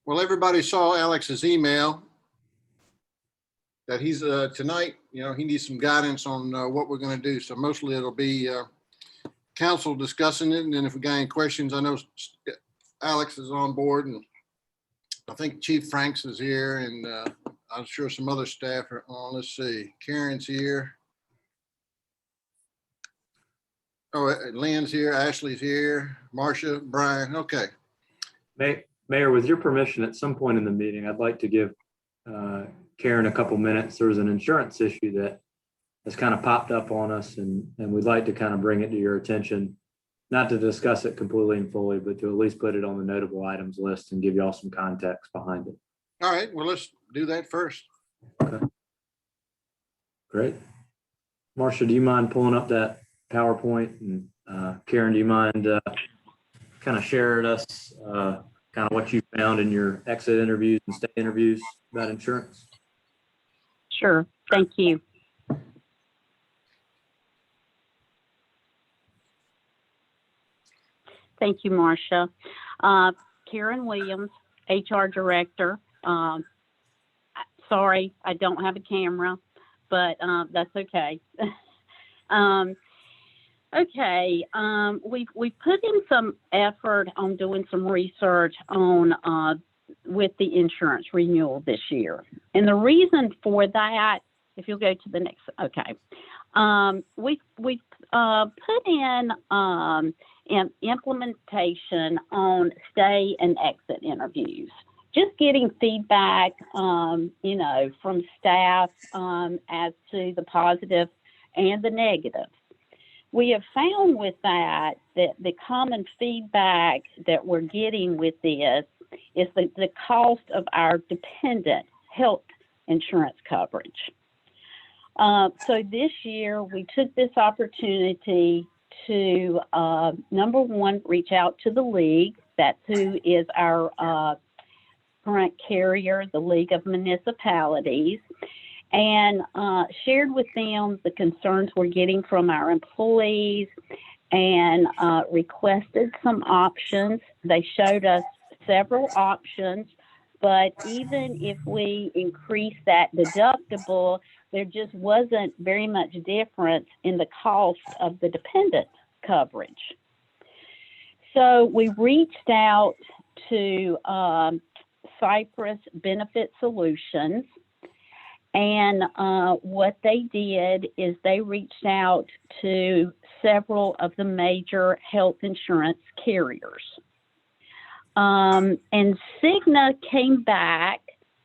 Well, everybody saw Alex's email that he's tonight, he needs some guidance on what we're going to do. So mostly it'll be council discussing it. And then if we got any questions, I know Alex is on board, and I think Chief Franks is here, and I'm sure some other staff are on. Let's see, Karen's here. Oh, Lynn's here, Ashley's here, Marcia, Brian. Okay. Mayor, with your permission, at some point in the meeting, I'd like to give Karen a couple minutes. There's an insurance issue that has kind of popped up on us, and we'd like to kind of bring it to your attention, not to discuss it completely and fully, but to at least put it on the notable items list and give y'all some context behind it. All right, well, let's do that first. Okay. Great. Marcia, do you mind pulling up that PowerPoint? And Karen, do you mind kind of sharing us kind of what you found in your exit interviews and stay interviews about insurance? Sure. Thank you. Thank you, Marcia. Karen Williams, HR Director. Sorry, I don't have a camera, but that's okay. We put in some effort on doing some research on with the insurance renewal this year, and the reason for that, if you'll go to the next, we put in an implementation on stay and exit interviews. Just getting feedback, from staff as to the positive and the negative. We have found with that the common feedback that we're getting with this is the cost of our dependent health insurance coverage. So this year we took this opportunity to, number one, reach out to the league. That's who is our current carrier, the League of Municipalities, and shared with them the concerns we're getting from our employees, and requested some options. They showed us several options, but even if we increase that deductible, there just wasn't very much difference in the cost of the dependent coverage. So we reached out to Cypress Benefit Solutions, and what they did is they reached out to several of the major health insurance carriers. And Cigna came back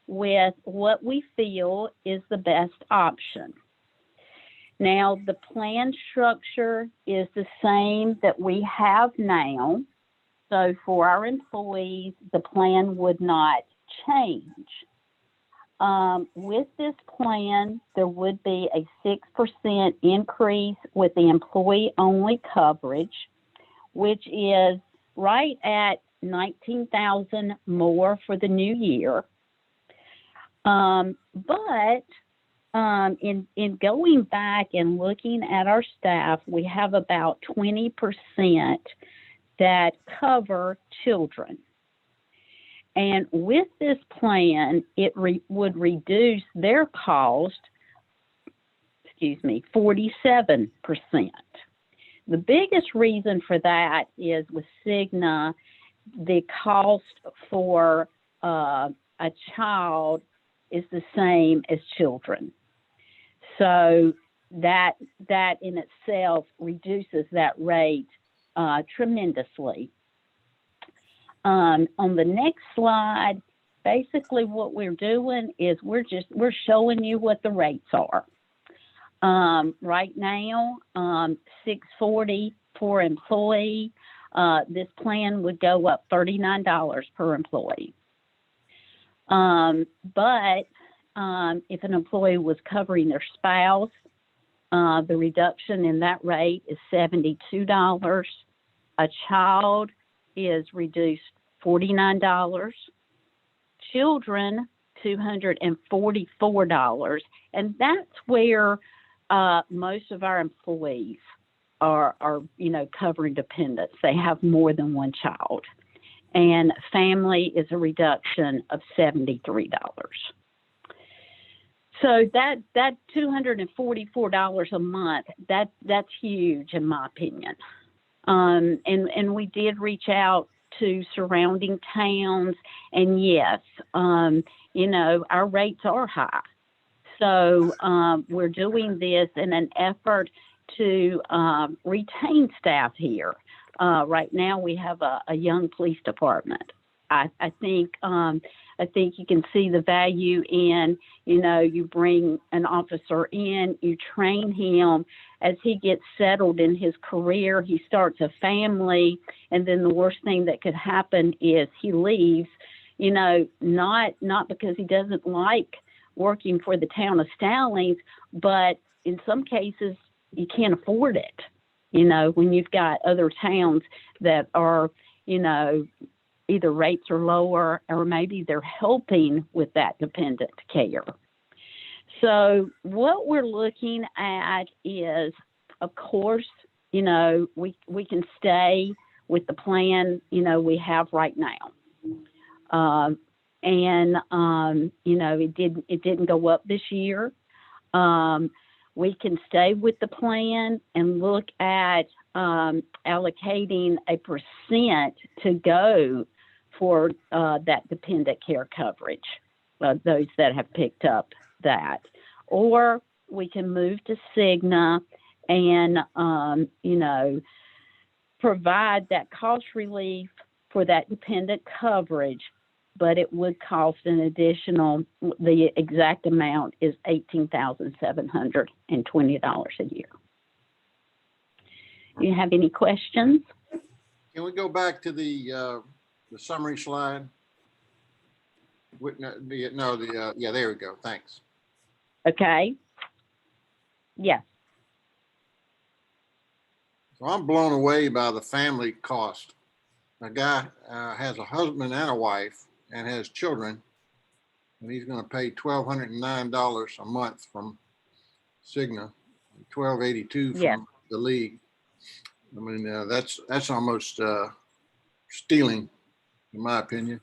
with what we feel is the best option. Now, the plan structure is the same that we have now. So for our employees, the plan would not change. With this plan, there would be a 6% increase with the employee-only coverage, which is right at $19,000 more for the new year. But in going back and looking at our staff, we have about 20% that cover children. And with this plan, it would reduce their cost, 47%. The biggest reason for that is with Cigna, the cost for a child is the same as children. So that in itself reduces that rate tremendously. On the next slide, basically what we're doing is we're showing you what the rates are. Right now, $640 for employee. This plan would go up $39 per employee. But if an employee was covering their spouse, the reduction in that rate is $72. A child is reduced $49. Children, $244. And that's where most of our employees are covering dependents. They have more than one child. and family is a reduction of $73. So that $244 a month, that's huge in my opinion. And we did reach out to surrounding towns, and yes, you know, our rates are high. So we're doing this in an effort to retain staff here. Right now, we have a young police department. I think you can see the value in, you know, you bring an officer in, you train him. As he gets settled in his career, he starts a family, and then the worst thing that could happen is he leaves, you know, not because he doesn't like working for the town of Stallings, but in some cases you can't afford it. You know, when you've got other towns that are, you know, either rates are lower or maybe they're helping with that dependent care. So what we're looking at is, of course, you know, we can stay with the plan, you know, we have right now. You know, it didn't go up this year. We can stay with the plan and look at allocating a percent to go for that dependent care coverage, those that have picked up that. Or we can move to Cigna and, you know, provide that cost relief for that dependent coverage, but it would cost an additional, the exact amount is $18,720 a year. Do you have any questions? Can we go back to the summary slide? Yeah, there we go. Thanks. Okay. Yes. So I'm blown away by the family cost. A guy has a husband and a wife and has children, and he's going to pay $1,209 a month from Cigna, $1,282 from Yes. the league. I mean, that's almost stealing, in my opinion.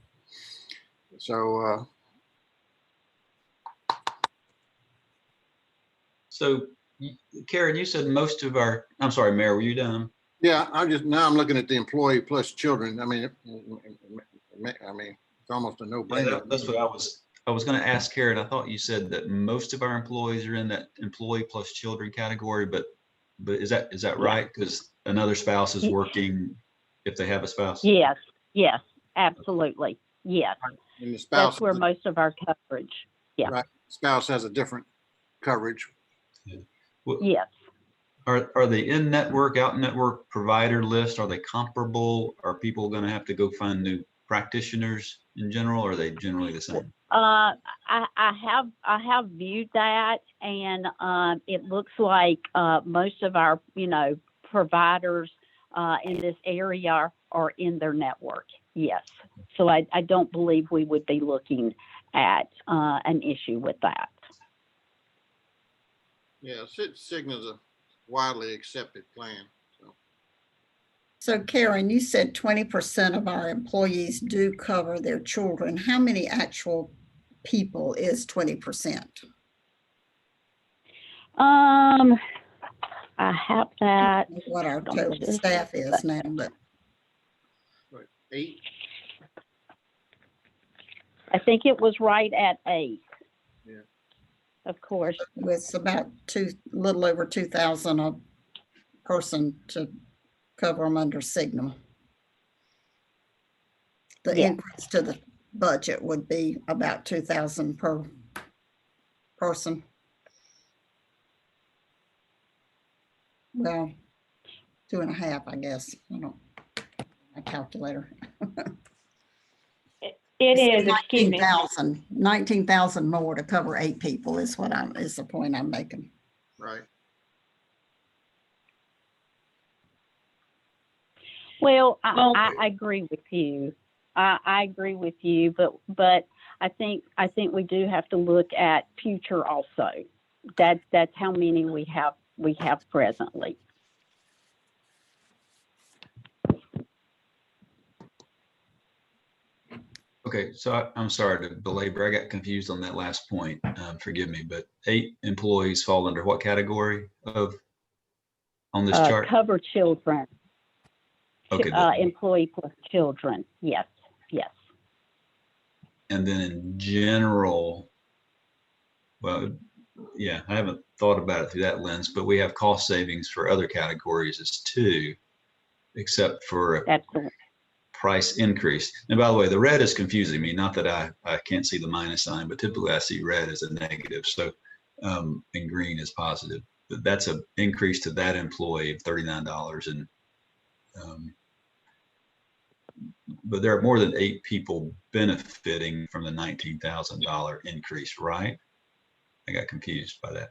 So, Karen, you said most of our, I'm sorry, Mayor, were you done? yeah, I'm looking at the employee plus children. I mean, it's almost a no-brainer. Yeah, that's what I was going to ask Karen. I thought you said that most of our employees are in that employee plus children category, but is that right? Because another spouse is working if they have a spouse. Yes, absolutely. Yes. And the spouse, That's where most of our coverage. Yeah. right, spouse has a different coverage. Yeah. Well, Yes. Are the in-network, out-network provider lists, are they comparable? Are people going to have to go find new practitioners in general, or are they generally the same? I have viewed that, and it looks like most of our, you know, providers in this area are in their network. Yes. So I don't believe we would be looking at an issue with that. Yeah, Cigna's a widely accepted plan. So Karen, you said 20% of our employees do cover their children. How many actual people is 20%? I have that. What our total staff is now, but Right. 8. I think it was right at 8. Yeah. Of course. it's about a little over 2,000 a person to cover them under Cigna. The increase to the budget would be about 2,000 per person. Well, 2.5, I guess. I don't, my calculator. It is, excuse me. 19,000 more to cover 8 people is the point I'm making. Right. Well, I agree with you. I agree with you, but I think we do have to look at future also. That's how many we have presently. Okay, so I'm sorry to belabor. I got confused on that last point. Forgive me, but 8 employees fall under what category on this chart? Cover children, Okay, employee plus children. Yes, yes. and then in general, well, yeah, I haven't thought about it through that lens, but we have cost savings for other categories as too, except for a Absolutely. price increase. And by the way, the red is confusing me. Not that I can't see the minus sign, but typically I see red as a negative. So, and green is positive. But that's an increase to that employee of $39. And but there are more than 8 people benefiting from the $19,000 increase, right? I got confused by that.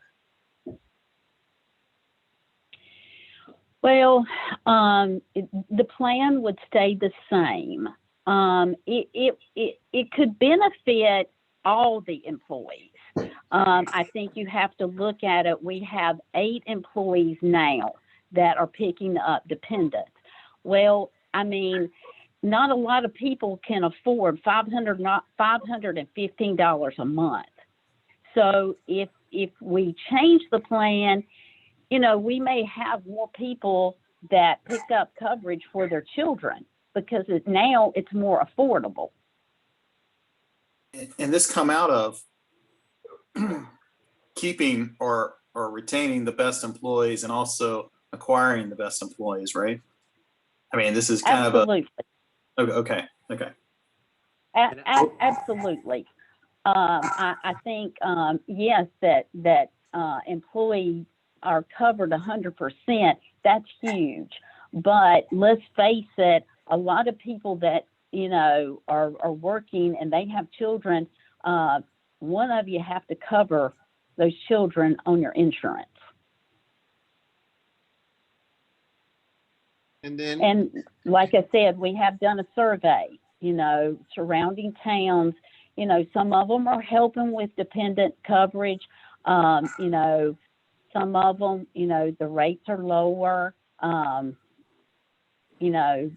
Well, the plan would stay the same. It could benefit all the employees. I think you have to look at it. We have 8 employees now that are picking up dependents. Well, I mean, not a lot of people can afford $515 a month. So if we change the plan, you know, we may have more people that pick up coverage for their children because now it's more affordable. And this come out of keeping or retaining the best employees and also acquiring the best employees, right? I mean, this is kind Absolutely. of a, okay. Absolutely. I think, yes, that employees are covered 100%. That's huge. But let's face it, a lot of people that, you know, are working and they have children, one of you have to cover those children on your insurance. And like I said, we have done a survey, you know, surrounding towns. You know, some of them are helping with dependent coverage. You know, some of them, you know, the rates are lower. You know,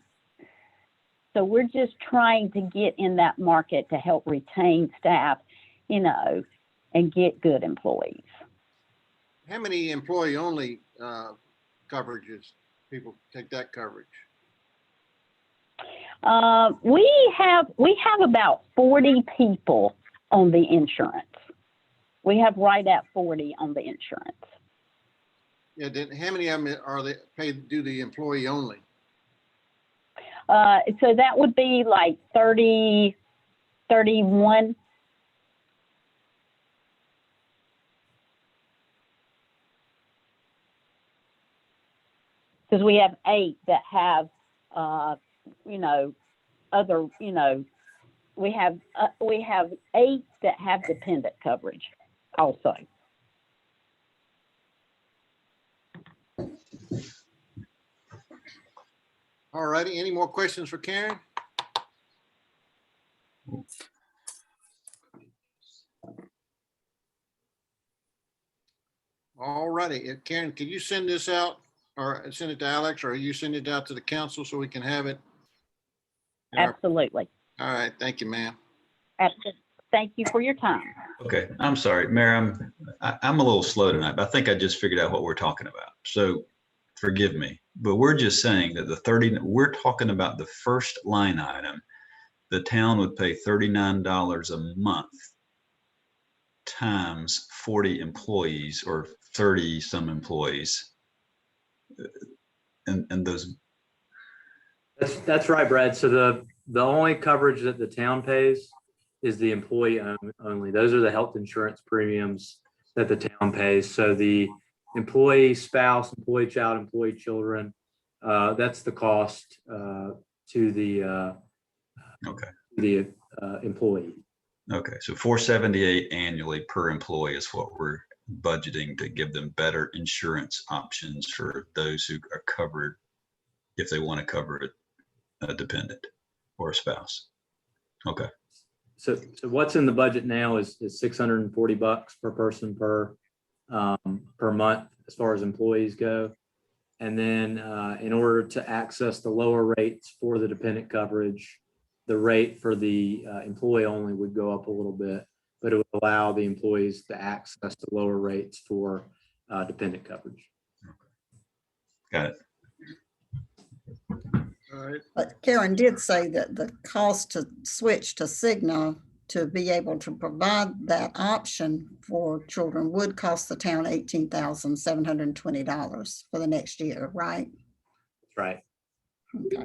so we're just trying to get in that market to help retain staff, you know, and get good employees. How many employee-only coverages? People take that coverage? We have about 40 people on the insurance. We have right at 40 on the insurance. Yeah. Then how many of them are they paid? Do the employee only? So that would be like 30, 31. Because we have 8 that have, you know, other, you know, we have 8 that have dependent coverage also. All righty. Any more questions for Karen? All righty. Karen, can you send this out or send it to Alex, or you send it out to the council so we can have it? Absolutely. All right. Thank you, ma'am. Thank you for your time. Okay, I'm sorry, Mayor, I'm a little slow tonight, but I think I just figured out what we're talking about. So forgive me, but we're just saying that we're talking about the first line item. The town would pay $39 a month times 40 employees or 30 some employees. And those. That's right, Brad. So the only coverage that the town pays is the employee only. Those are the health insurance premiums that the town pays. So the employee spouse, employee child, employee children, that's the cost to the employee. Okay, so $478 annually per employee is what we're budgeting to give them better insurance options for those who are covered if they want to cover a dependent or a spouse. Okay. So what's in the budget now is $640 per person per month as far as employees go. And then in order to access the lower rates for the dependent coverage, the rate for the employee only would go up a little bit, but it would allow the employees to access the lower rates for dependent coverage. Got it. All right. But Karen did say that the cost to switch to Cigna to be able to provide that option for children would cost the town $18,720 for the next year, right? That's right. Okay.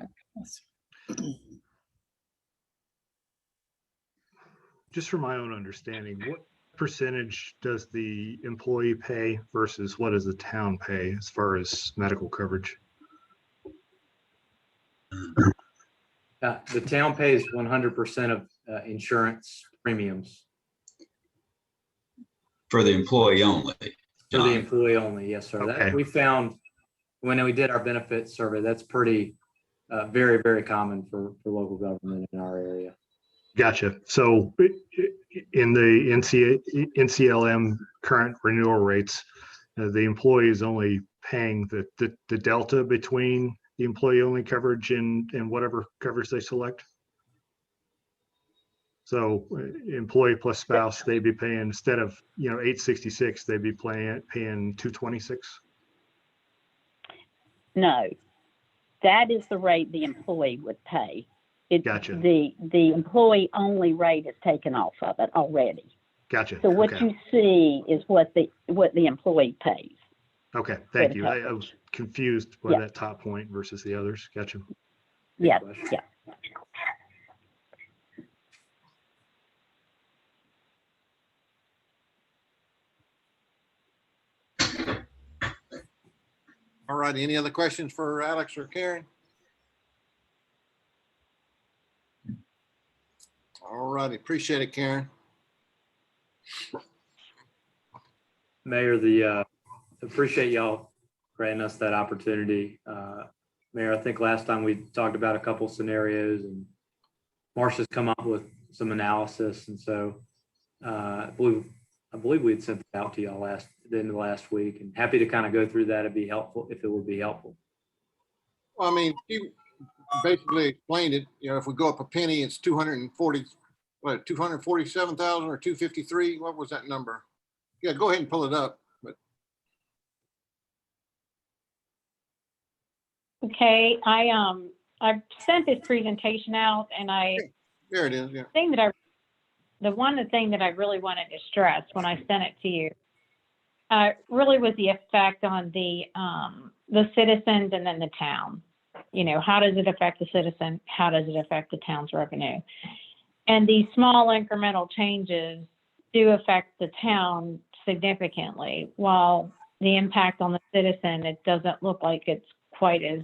Just for my own understanding, what percentage does the employee pay versus what does the town pay as far as medical coverage? The town pays 100% of insurance premiums For the employee only. for the John. employee only. Yes, sir. Okay. That we found when we did our benefits survey, that's pretty very, very common for local government in our area. Gotcha. So in the NCLM current renewal rates, the employee is only paying the delta between the employee only coverage and whatever coverage they select. So employee plus spouse, they'd be paying, instead of, $866, they'd be paying $226. No, that is the rate the employee would pay. Gotcha. The employee only rate is taken off of it already. Gotcha. So what Okay. you see is what the employee pays. Okay, thank the you. I coverage. was confused by Yeah. that top point versus the others. Gotcha. Yes, question. yeah. All right. Any other questions for Alex or Karen? All righty. Appreciate it, Karen. Mayor, appreciate y'all granting us that opportunity. Mayor, I think last time we talked about a couple scenarios and Marcia's come up with some analysis. And so I believe we had sent it out to y'all at the end of last week, and happy to kind of go through that. It'd be helpful if it would be helpful. Well, I mean, you basically explained it. If we go up a penny, it's 247,000 or 253. What was that number? Yeah, go ahead and pull it up. But Okay, I've sent this presentation out, and there it is. Yeah. the thing that I really wanted to stress when I sent it to you, really was the effect on the citizens and then the town. How does it affect the citizen? How does it affect the town's revenue? And these small incremental changes do affect the town significantly, while the impact on the citizen, it doesn't look like it's quite as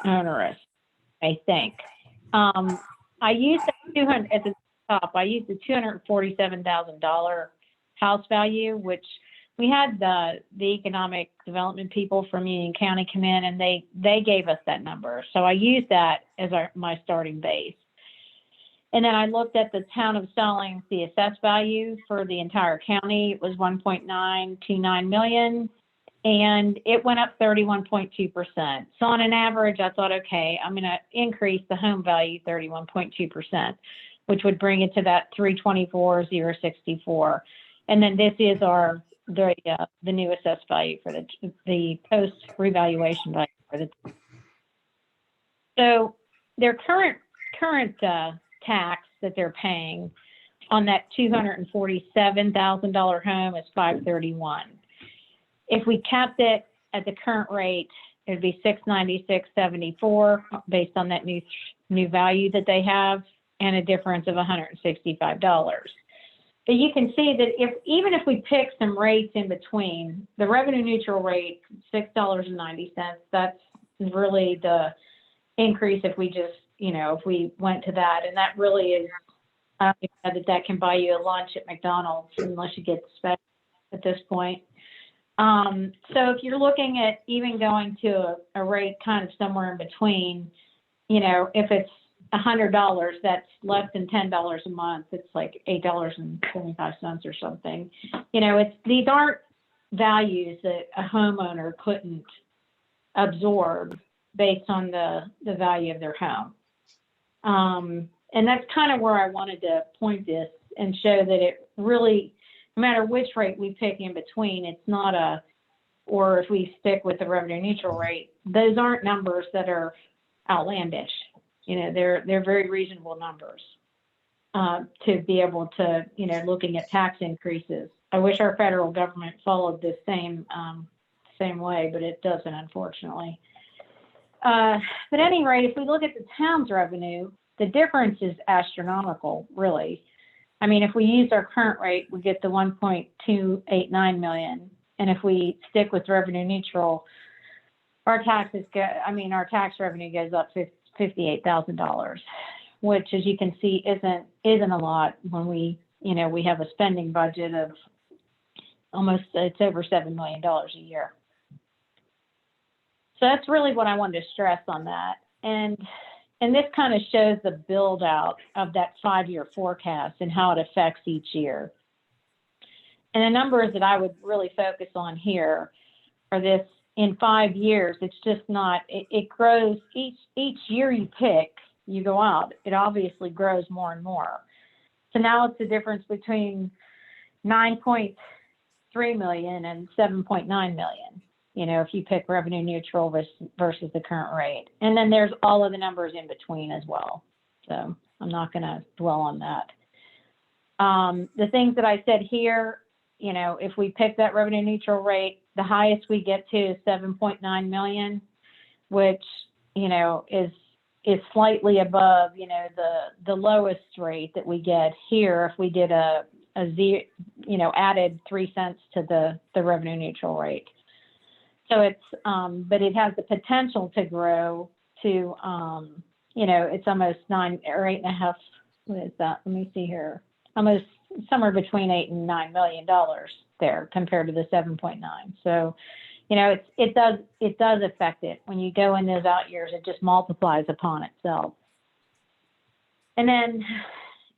onerous, I think. I used the 200 at the top. I used the $247,000 house value, which we had the economic development people from Union County come in, and they gave us that number. So I used that as my starting base. And then I looked at the town of Stallings, the assessed value for the entire county. It was 1.929 million, and it went up 31.2%. So on an average, I thought, okay, I'm going to increase the home value 31.2%, which would bring it to that 324,064. And then this is the new assessed value for the post revaluation value for the. So their current tax that they're paying on that $247,000 home is $531. If we kept it at the current rate, it'd be $696.74 based on that new value that they have, and a difference of $165. But you can see that even if we pick some rates in between, the revenue neutral rate, $6.90, that's really the increase if we just, if we went to that. And that really is, I don't think that can buy you a lunch at McDonald's unless you get the special at this point. So if you're looking at even going to a rate kind of somewhere in between, if it's $100, that's less than $10 a month. It's like $8.25 or something. These aren't values that a homeowner couldn't absorb based on the value of their home. And that's kind of where I wanted to point this and show that it really, no matter which rate we pick in between, it's not or if we stick with the revenue neutral rate, those aren't numbers that are outlandish. They're very reasonable numbers to be able to, looking at tax increases. I wish our federal government followed this same way, but it doesn't, unfortunately. But at any rate, if we look at the town's revenue, the difference is astronomical, really. I mean, if we use our current rate, we get the 1.289 million. And if we stick with revenue neutral, our tax revenue goes up $58,000, which, as you can see, isn't a lot when we have a spending budget of it's over $7 million a year. So that's really what I wanted to stress on that. And this kind of shows the build out of that 5-year forecast and how it affects each year. And the numbers that I would really focus on here are this: in 5 years, it's just not, it grows each year you pick, you go out, it obviously grows more and more. So now it's the difference between 9.3 million and 7.9 million. If you pick revenue neutral versus the current rate. And then there's all of the numbers in between as well. So I'm not going to dwell on that. The things that I said here, if we pick that revenue neutral rate, the highest we get to is 7.9 million, which, is slightly above, the lowest rate that we get here if we did added 3 cents to the revenue neutral rate. So it's, but it has the potential to grow to, it's almost 9 or 8.5. What is that? Let me see here. Almost somewhere between $8 and $9 million there compared to the 7.9. So, it does affect it. When you go in those out years, it just multiplies upon itself. And then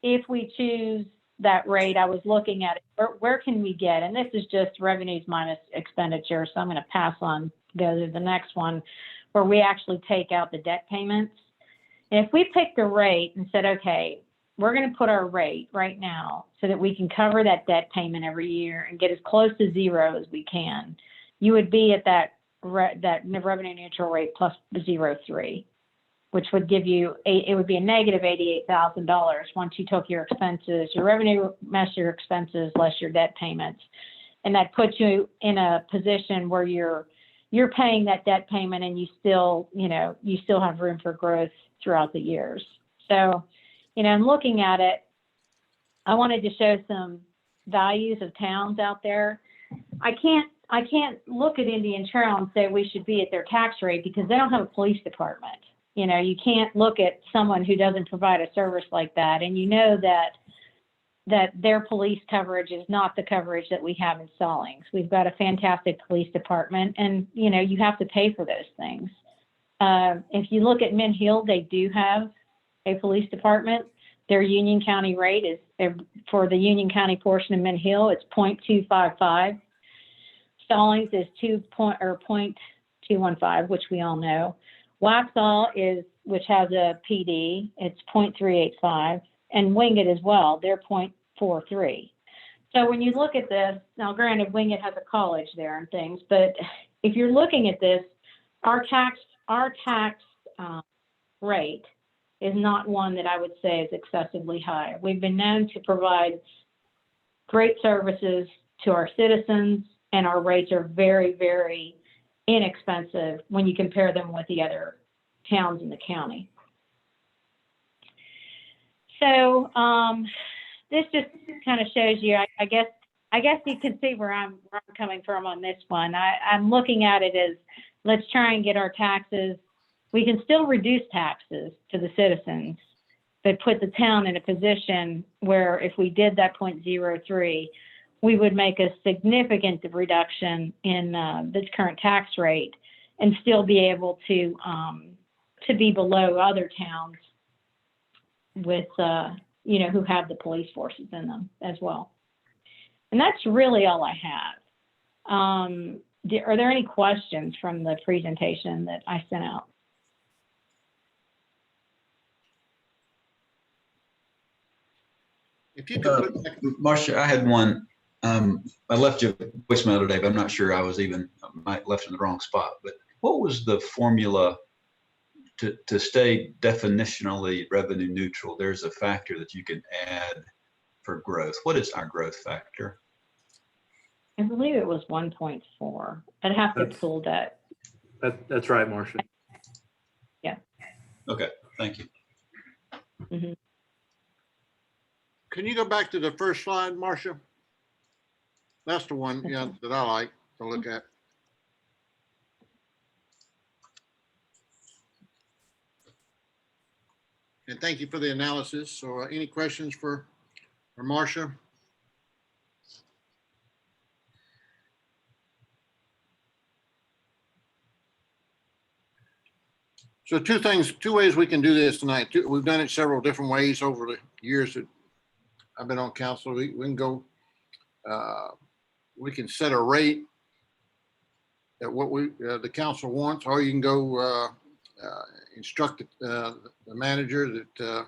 if we choose that rate, I was looking at it, where can we get? And this is just revenues minus expenditure. So I'm going to pass on, go to the next one, where we actually take out the debt payments. And if we picked a rate and said, okay, we're going to put our rate right now so that we can cover that debt payment every year and get as close to zero as we can, you would be at that revenue neutral rate plus 0.3. Which would give you, it would be a negative $88,000 once you took your expenses, your revenue less your expenses, less your debt payments. And that puts you in a position where you're paying that debt payment and you still have room for growth throughout the years. So, in looking at it, I wanted to show some values of towns out there. I can't look at Indian Trail and say we should be at their tax rate because they don't have a police department. You can't look at someone who doesn't provide a service like that. And that their police coverage is not the coverage that we have in Stallings. We've got a fantastic police department and, you have to pay for those things. If you look at Mint Hill, they do have a police department. Their Union County rate is, for the Union County portion of Mint Hill, it's 0.255. Stallings is 0.215, which we all know. Waxhaw which has a PD, it's 0.385, and Wingate as well, they're 0.43. So when you look at this, now granted, Wingate has a college there and things, but if you're looking at this, our tax rate is not one that I would say is excessively high. We've been known to provide great services to our citizens, and our rates are very, very inexpensive when you compare them with the other towns in the county. So this just kind of shows you, I guess you can see where I'm coming from on this one. I'm looking at it as, let's try and get our taxes. We can still reduce taxes to the citizens, but put the town in a position where if we did that 0.03, we would make a significant reduction in the current tax rate and still be able to be below other towns with, who have the police forces in them as well. And that's really all I have. Are there any questions from the presentation that I sent out? If you could put back, Marcia, I had one. I left you a voicemail today, but I'm not sure I might left in the wrong spot. But what was the formula to stay definitionally revenue neutral? There's a factor that you can add for growth. What is our growth factor? I believe it was 1.4. I'd have to That's- pull that. That's right, Marcia. Okay, thank you. can you go back to the first slide, Marcia? That's the one, yeah, that I like to look at. And thank you for the analysis. So any questions for Marcia? So two ways we can do this tonight. We've done it several different ways over the years that I've been on council. We can go, we can set a rate at what the council wants, or you can go instruct the manager that,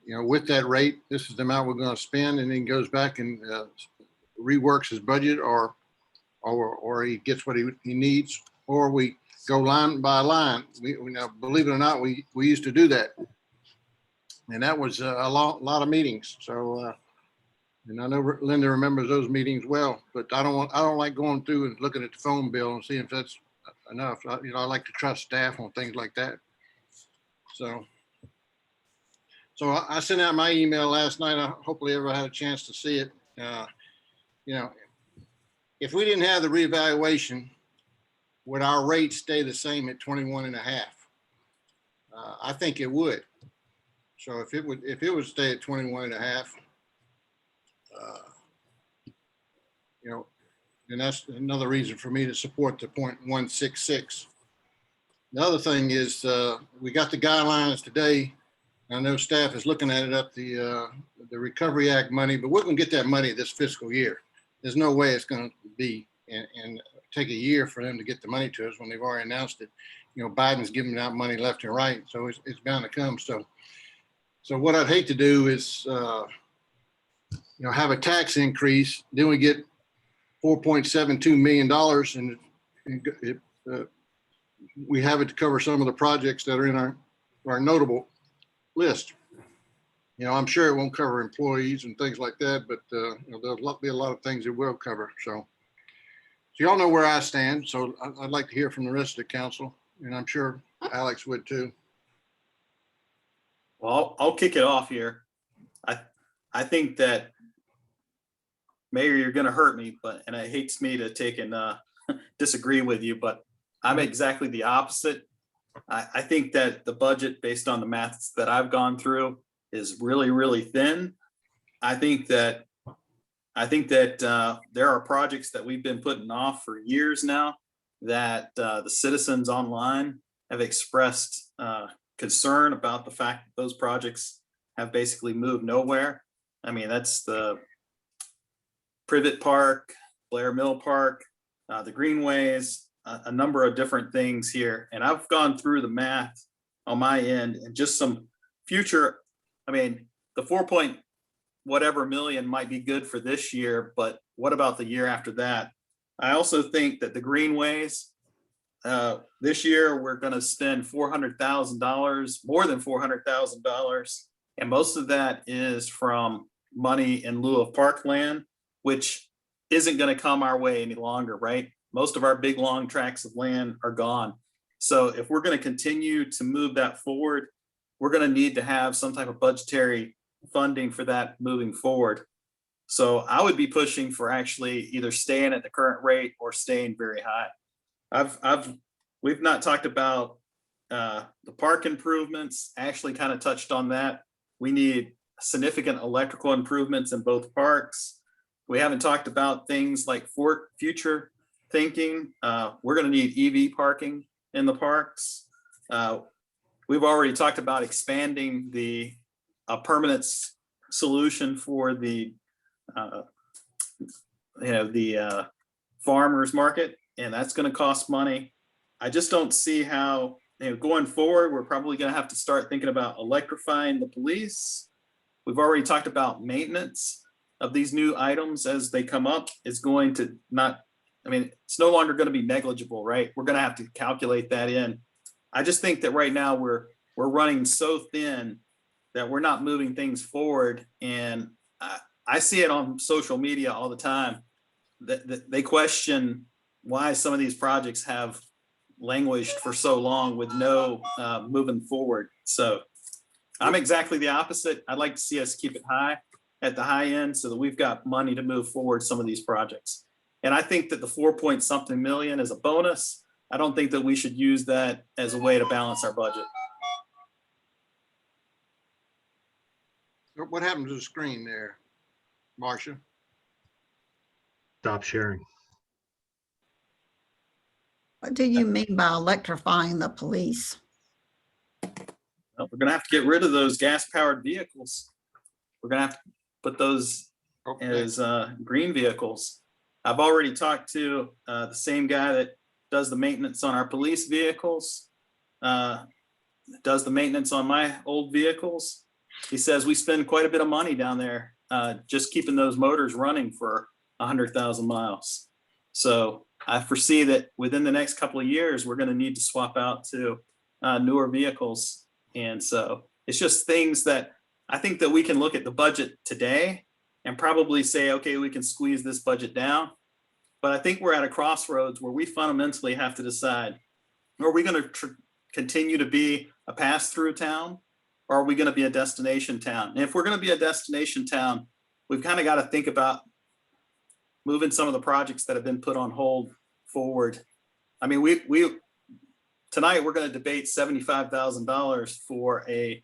with that rate, this is the amount we're going to spend, and then goes back and reworks his budget, or he gets what he needs, or we go line by line. We now, believe it or not, we used to do that, and that was a lot of meetings. So, and I know Linda remembers those meetings well, but I don't like going through and looking at the phone bill and seeing if that's enough. I like to trust staff on things like that. So I sent out my email last night. Hopefully everyone had a chance to see it. If we didn't have the reevaluation, would our rate stay the same at 21.5? I think it would. So if it would stay at 21.5, and that's another reason for me to support the 0.166. The other thing is we got the guidelines today. I know staff is looking at it up the Recovery Act money, but we're going to get that money this fiscal year. There's no way it's going to be and take a year for them to get the money to us when they've already announced it. Biden's giving out money left and right, so it's bound to come. So what I'd hate to do is have a tax increase, then we get $4.72 million, and we have it to cover some of the projects that are in our notable list. I'm sure it won't cover employees and things like that, but there'll be a lot of things it will cover. So y'all know where I stand. So I'd like to hear from the rest of the council, and I'm sure Alex would too. Well, I'll kick it off here. I think that, Mayor, you're going to hurt me, and it hates me to take and disagree with you, but I'm exactly the opposite. I think that the budget, based on the maths that I've gone through, is really, really thin. I think that there are projects that we've been putting off for years now that the citizens online have expressed concern about the fact that those projects have basically moved nowhere. I mean, that's the Privet Park, Blair Mill Park, the Greenways, a number of different things here. And I've gone through the math on my end and just some future, the 4 whatever million might be good for this year, but what about the year after that? I also think that the Greenways, this year we're going to spend $400,000, more than $400,000. And most of that is from money in lieu of parkland, which isn't going to come our way any longer, right? Most of our big long tracts of land are gone. So if we're going to continue to move that forward, we're going to need to have some type of budgetary funding for that moving forward. So I would be pushing for actually either staying at the current rate or staying very high. We've not talked about the park improvements. Ashley kind of touched on that. We need significant electrical improvements in both parks. We haven't talked about things like future thinking. We're going to need EV parking in the parks. We've already talked about expanding the permanent solution for the farmers market, and that's going to cost money. I just don't see how, going forward, we're probably going to have to start thinking about electrifying the police. we've already talked about maintenance of these new items as they come up. It's going to not, I mean, it's no longer going to be negligible, right? We're going to have to calculate that in. I just think that right now we're running so thin that we're not moving things forward. And I see it on social media all the time that they question why some of these projects have languished for so long with no moving forward. So I'm exactly the opposite. I'd like to see us keep it high at the high end so that we've got money to move forward some of these projects. And I think that the 4-point-something million is a bonus. I don't think that we should use that as a way to balance our budget. What happened to the screen there, Marcia? Stop sharing. What do you mean by electrifying the police? Well, we're gonna have to get rid of those gas-powered vehicles. We're gonna have to put those Okay. as green vehicles. I've already talked to the same guy that does the maintenance on our police vehicles, does the maintenance on my old vehicles. He says we spend quite a bit of money down there just keeping those motors running for 100,000 miles. So I foresee that within the next couple of years, we're going to need to swap out to newer vehicles. And so it's just things that I think that we can look at the budget today and probably say, okay, we can squeeze this budget down. But I think we're at a crossroads where we fundamentally have to decide, are we going to continue to be a pass-through town, or are we going to be a destination town? And if we're going to be a destination town, we've kind of got to think about moving some of the projects that have been put on hold forward. I mean, tonight we're going to debate $75,000 for a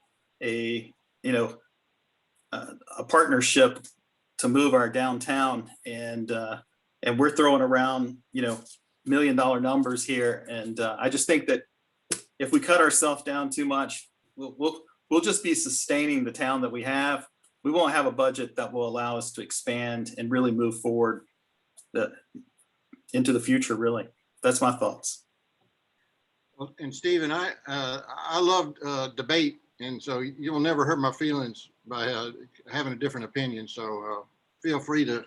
partnership to move our downtown, and we're throwing around $1 million numbers here. And I just think that if we cut ourselves down too much, we'll just be sustaining the town that we have. We won't have a budget that will allow us to expand and really move forward into the future, really. That's my thoughts. Well, and Stephen, I love debate, and so you'll never hurt my feelings by having a different opinion. So feel free to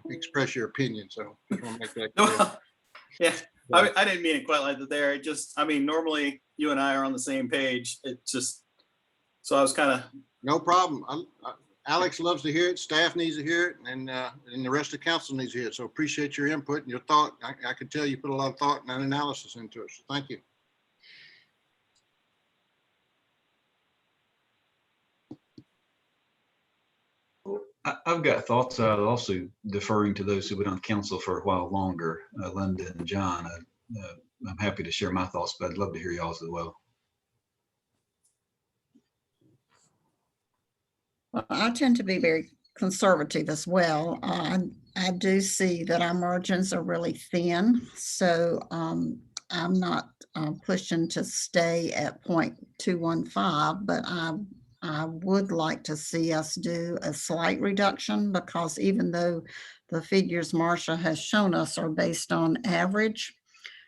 express your opinion. So I just want to make that clear. Yeah, I didn't mean it quite like that there. Normally you and I are on the same page. So I was kind of. No problem. Alex loves to hear it. Staff needs to hear it, and the rest of the council needs to hear it. So appreciate your input and your thought. I could tell you put a lot of thought and analysis into it. So thank you. I've got thoughts. Also deferring to those who've been on council for a while longer, Linda and John. I'm happy to share my thoughts, but I'd love to hear y'all's as well. I tend to be very conservative as well. I do see that our margins are really thin, so I'm not pushing to stay at 0.215, but I would like to see us do a slight reduction, because even though the figures Marcia has shown us are based on average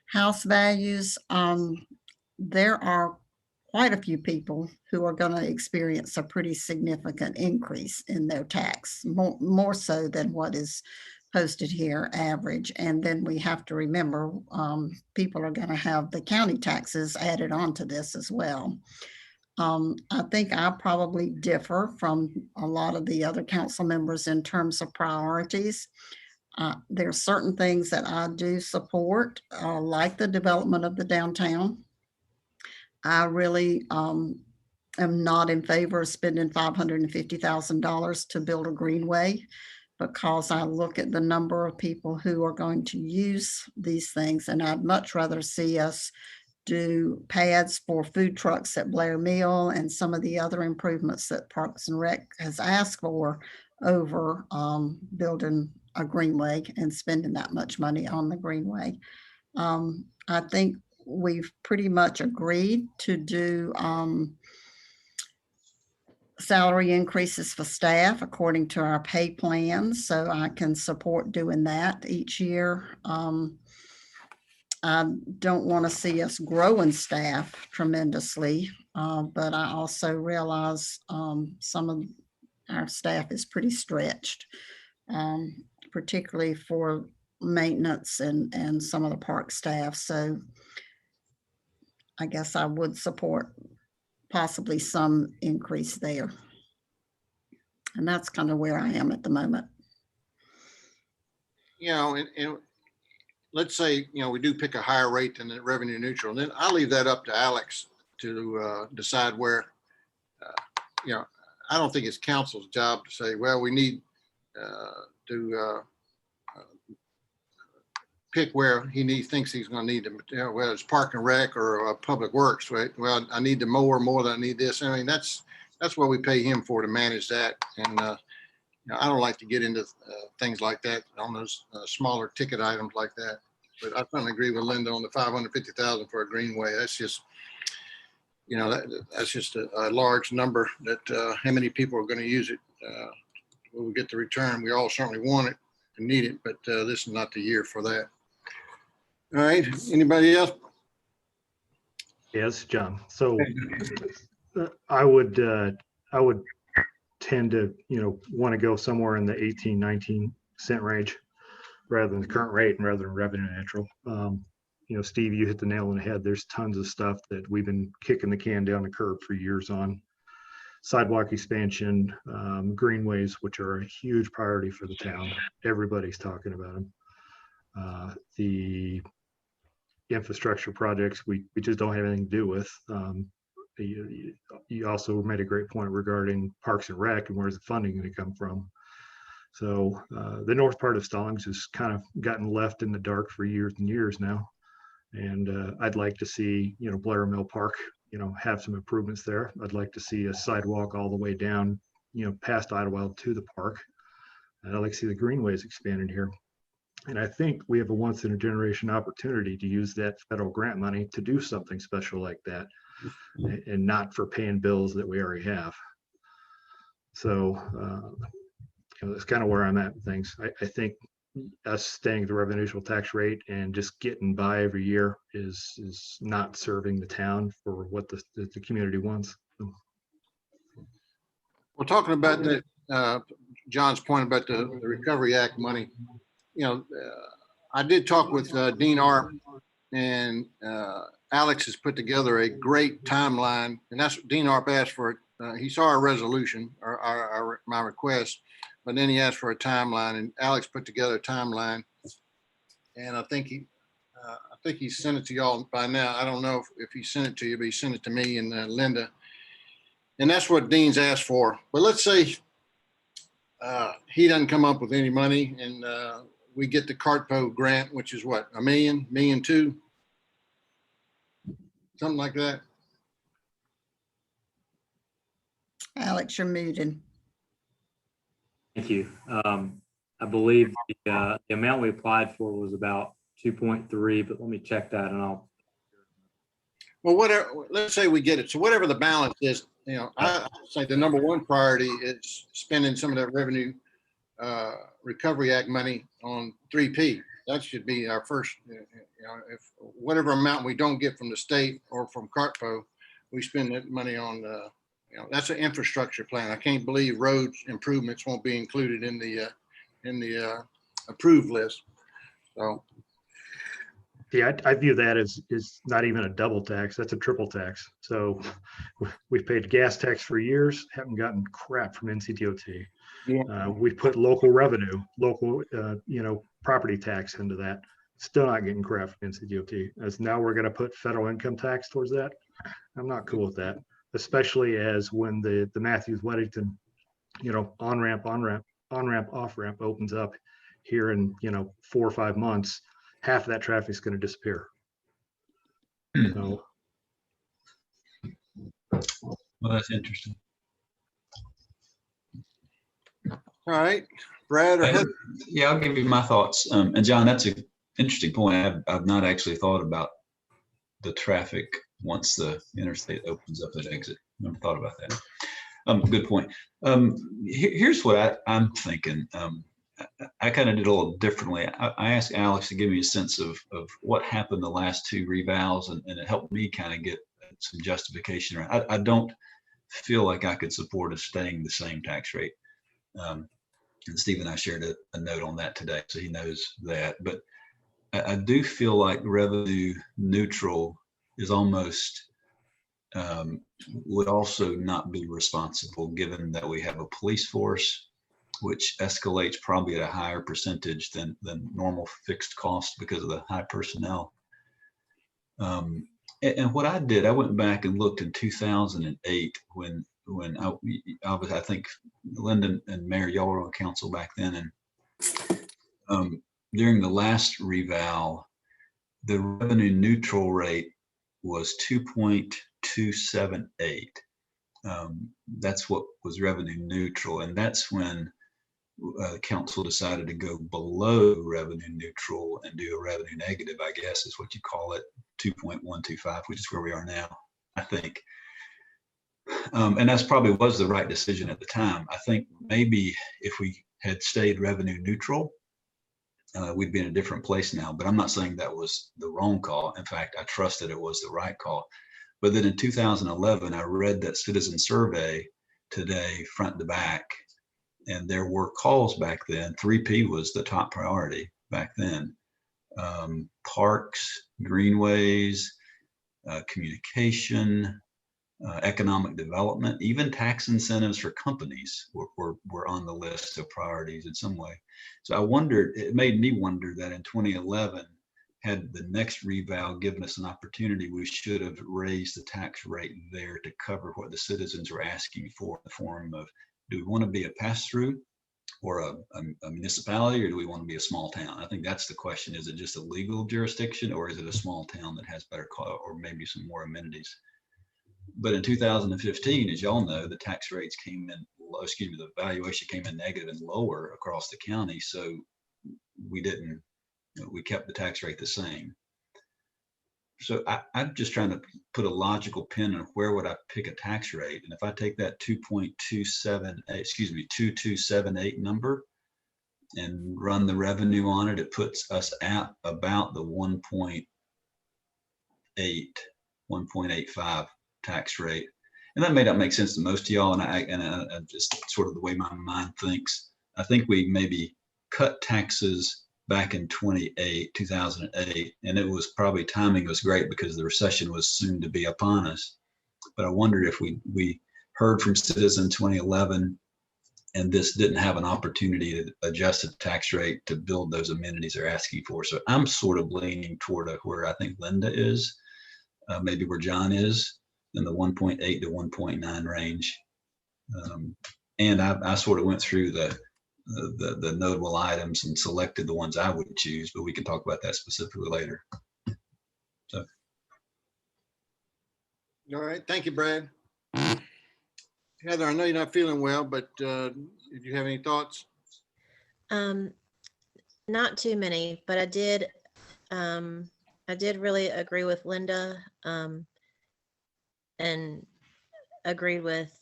house values, there are quite a few people who are going to experience a pretty significant increase in their tax, more so than what is posted here average. And then we have to remember people are going to have the county taxes added onto this as well. I think I probably differ from a lot of the other council members in terms of priorities. There are certain things that I do support, like the development of the downtown. I really am not in favor of spending $550,000 to build a greenway, because I look at the number of people who are going to use these things, and I'd much rather see us do pads for food trucks at Blair Mill and some of the other improvements that Parks and Rec has asked for over building a greenway and spending that much money on the greenway. I think we've pretty much agreed to do salary increases for staff according to our pay plans, so I can support doing that each year. I don't want to see us growing staff tremendously, but I also realize some of our staff is pretty stretched, particularly for maintenance and some of the park staff. So I guess I would support possibly some increase there. And that's kind of where I am at the moment. You know, and let's say, you know, we do pick a higher rate than the revenue neutral, and then I'll leave that up to Alex to decide where, you know, I don't think it's council's job to say, well, we need to pick where thinks he's going to need to, you know, whether it's park and rec or public works, right? Well, I need the mower more than I need this. I mean, that's what we pay him for, to manage that. And you know, I don't like to get into things like that on those smaller ticket items like that. But I certainly agree with Linda on the 550,000 for a greenway. That's just, you know, that's just a large number. That how many people are going to use it? Will we get the return? We all certainly want it and need it, but this is not the year for that. All right. Anybody else? Yes, John. So I would tend to, you know, want to go somewhere in the 18, 19 cent range rather than the current rate and rather than revenue neutral. You know, Steve, you hit the nail on the head. There's tons of stuff that we've been kicking the can down the curb for years on. Sidewalk expansion, greenways, which are a huge priority for the town. Everybody's talking about them. The infrastructure projects we just don't have anything to do with. You also made a great point regarding Parks and Rec and where's the funding going to come from. So the north part of Stallings has kind of gotten left in the dark for years and years now. And I'd like to see, you know, Blair Mill Park, you know, have some improvements there. I'd like to see a sidewalk all the way down, you know, past Idlewild to the park. And I'd like to see the greenways expanded here. And I think we have a once in a generation opportunity to use that federal grant money to do something special like that, and not for paying bills that we already have. So you know, that's kind of where I'm at with things. I think us staying at the revenue neutral tax rate and just getting by every year is not serving the town for what the community wants. We're talking about that, John's point about the Recovery Act money. You know, I did talk with Dean Arp, and Alex has put together a great timeline, and that's what Dean Arp asked for. He saw our resolution or my request, but then he asked for a timeline, and Alex put together a timeline, and I think he sent it to y'all by now. I don't know if he sent it to you, but he sent it to me and Linda, and that's what Dean's asked for. But let's say he doesn't come up with any money, and we get the CARTPO grant, which is what, $1 million, $1.2 million, something like that. Alex, you're muted. Thank you. I believe the amount we applied for was about 2.3, but let me check that and I'll. Well, whatever, let's say we get it. So whatever the balance is, you know, I say the number one priority is spending some of that revenue Recovery Act money on 3P. That should be our first, you know, if whatever amount we don't get from the state or from CARTPO, we spend that money on, you know, that's an infrastructure plan. I can't believe roads improvements won't be included in the approved list. So. Yeah, I view that as not even a double tax. That's a triple tax. So we've paid gas tax for years, haven't gotten crap from NCDOT. Yeah. We've put local revenue, local, you know, property tax into that. Still not getting crap from NCDOT. As now we're going to put federal income tax towards that. I'm not cool with that, especially as when the Matthews Weddington, you know, on-ramp, off-ramp opens up here in, you know, 4 or 5 months. Half of that traffic is going to disappear. So. Well, that's interesting. All right, Brad or Heather? Yeah, I'll give you my thoughts. And John, that's an interesting point. I've not actually thought about the traffic once the interstate opens up at exit. Never thought about that. Good point. Here's what I'm thinking. I kind of did a little differently. I asked Alex to give me a sense of what happened the last 2 revals, and it helped me kind of get some justification around. I don't feel like I could support us staying the same tax rate. And Steve and I shared a note on that today, so he knows that. But I do feel like revenue neutral is almost would also not be responsible, given that we have a police force which escalates probably at a higher percentage than normal fixed cost because of the high personnel. And what I did, I went back and looked in 2008 when I think Lyndon and Mayor, y'all were on council back then, and during the last reval, the revenue neutral rate was 2.278. That's what was revenue neutral, and that's when council decided to go below revenue neutral and do a revenue negative, I guess is what you call it, 2.125, which is where we are now, I think. And that's probably was the right decision at the time. I think maybe if we had stayed revenue neutral, we'd be in a different place now. But I'm not saying that was the wrong call. In fact, I trusted it was the right call. But then in 2011, I read that citizen survey today, front to back, and there were calls back then. 3P was the top priority back then. Parks, greenways, communication, economic development, even tax incentives for companies were on the list of priorities in some way. So I wondered, it made me wonder that in 2011, had the next reval given us an opportunity, we should have raised the tax rate there to cover what the citizens were asking for in the form of, do we want to be a pass-through or a municipality, or do we want to be a small town? I think that's the question. Is it just a legal jurisdiction, or is it a small town that has better or maybe some more amenities? But in 2015, as y'all know, the tax rates came in, the valuation came in negative and lower across the county. So we kept the tax rate the same. So I'm just trying to put a logical pin on where would I pick a tax rate. And if I take that 2278 number and run the revenue on it, it puts us at about the 1.85 tax rate. And that may not make sense to most of y'all. And I just sort of the way my mind thinks, I think we maybe cut taxes back in 2008, and it was probably timing was great because the recession was soon to be upon us. But I wondered if we heard from citizens in 2011 and this didn't have an opportunity to adjust the tax rate to build those amenities they're asking for. So I'm sort of leaning toward where I think Linda is, maybe where John is, in the 1.8 to 1.9 range. And I sort of went through the notable items and selected the ones I would choose, but we can talk about that specifically later. So. All right, thank you, Brad. Heather, I know you're not feeling well, but did you have any thoughts? Not too many, but I did really agree with Linda, and agreed with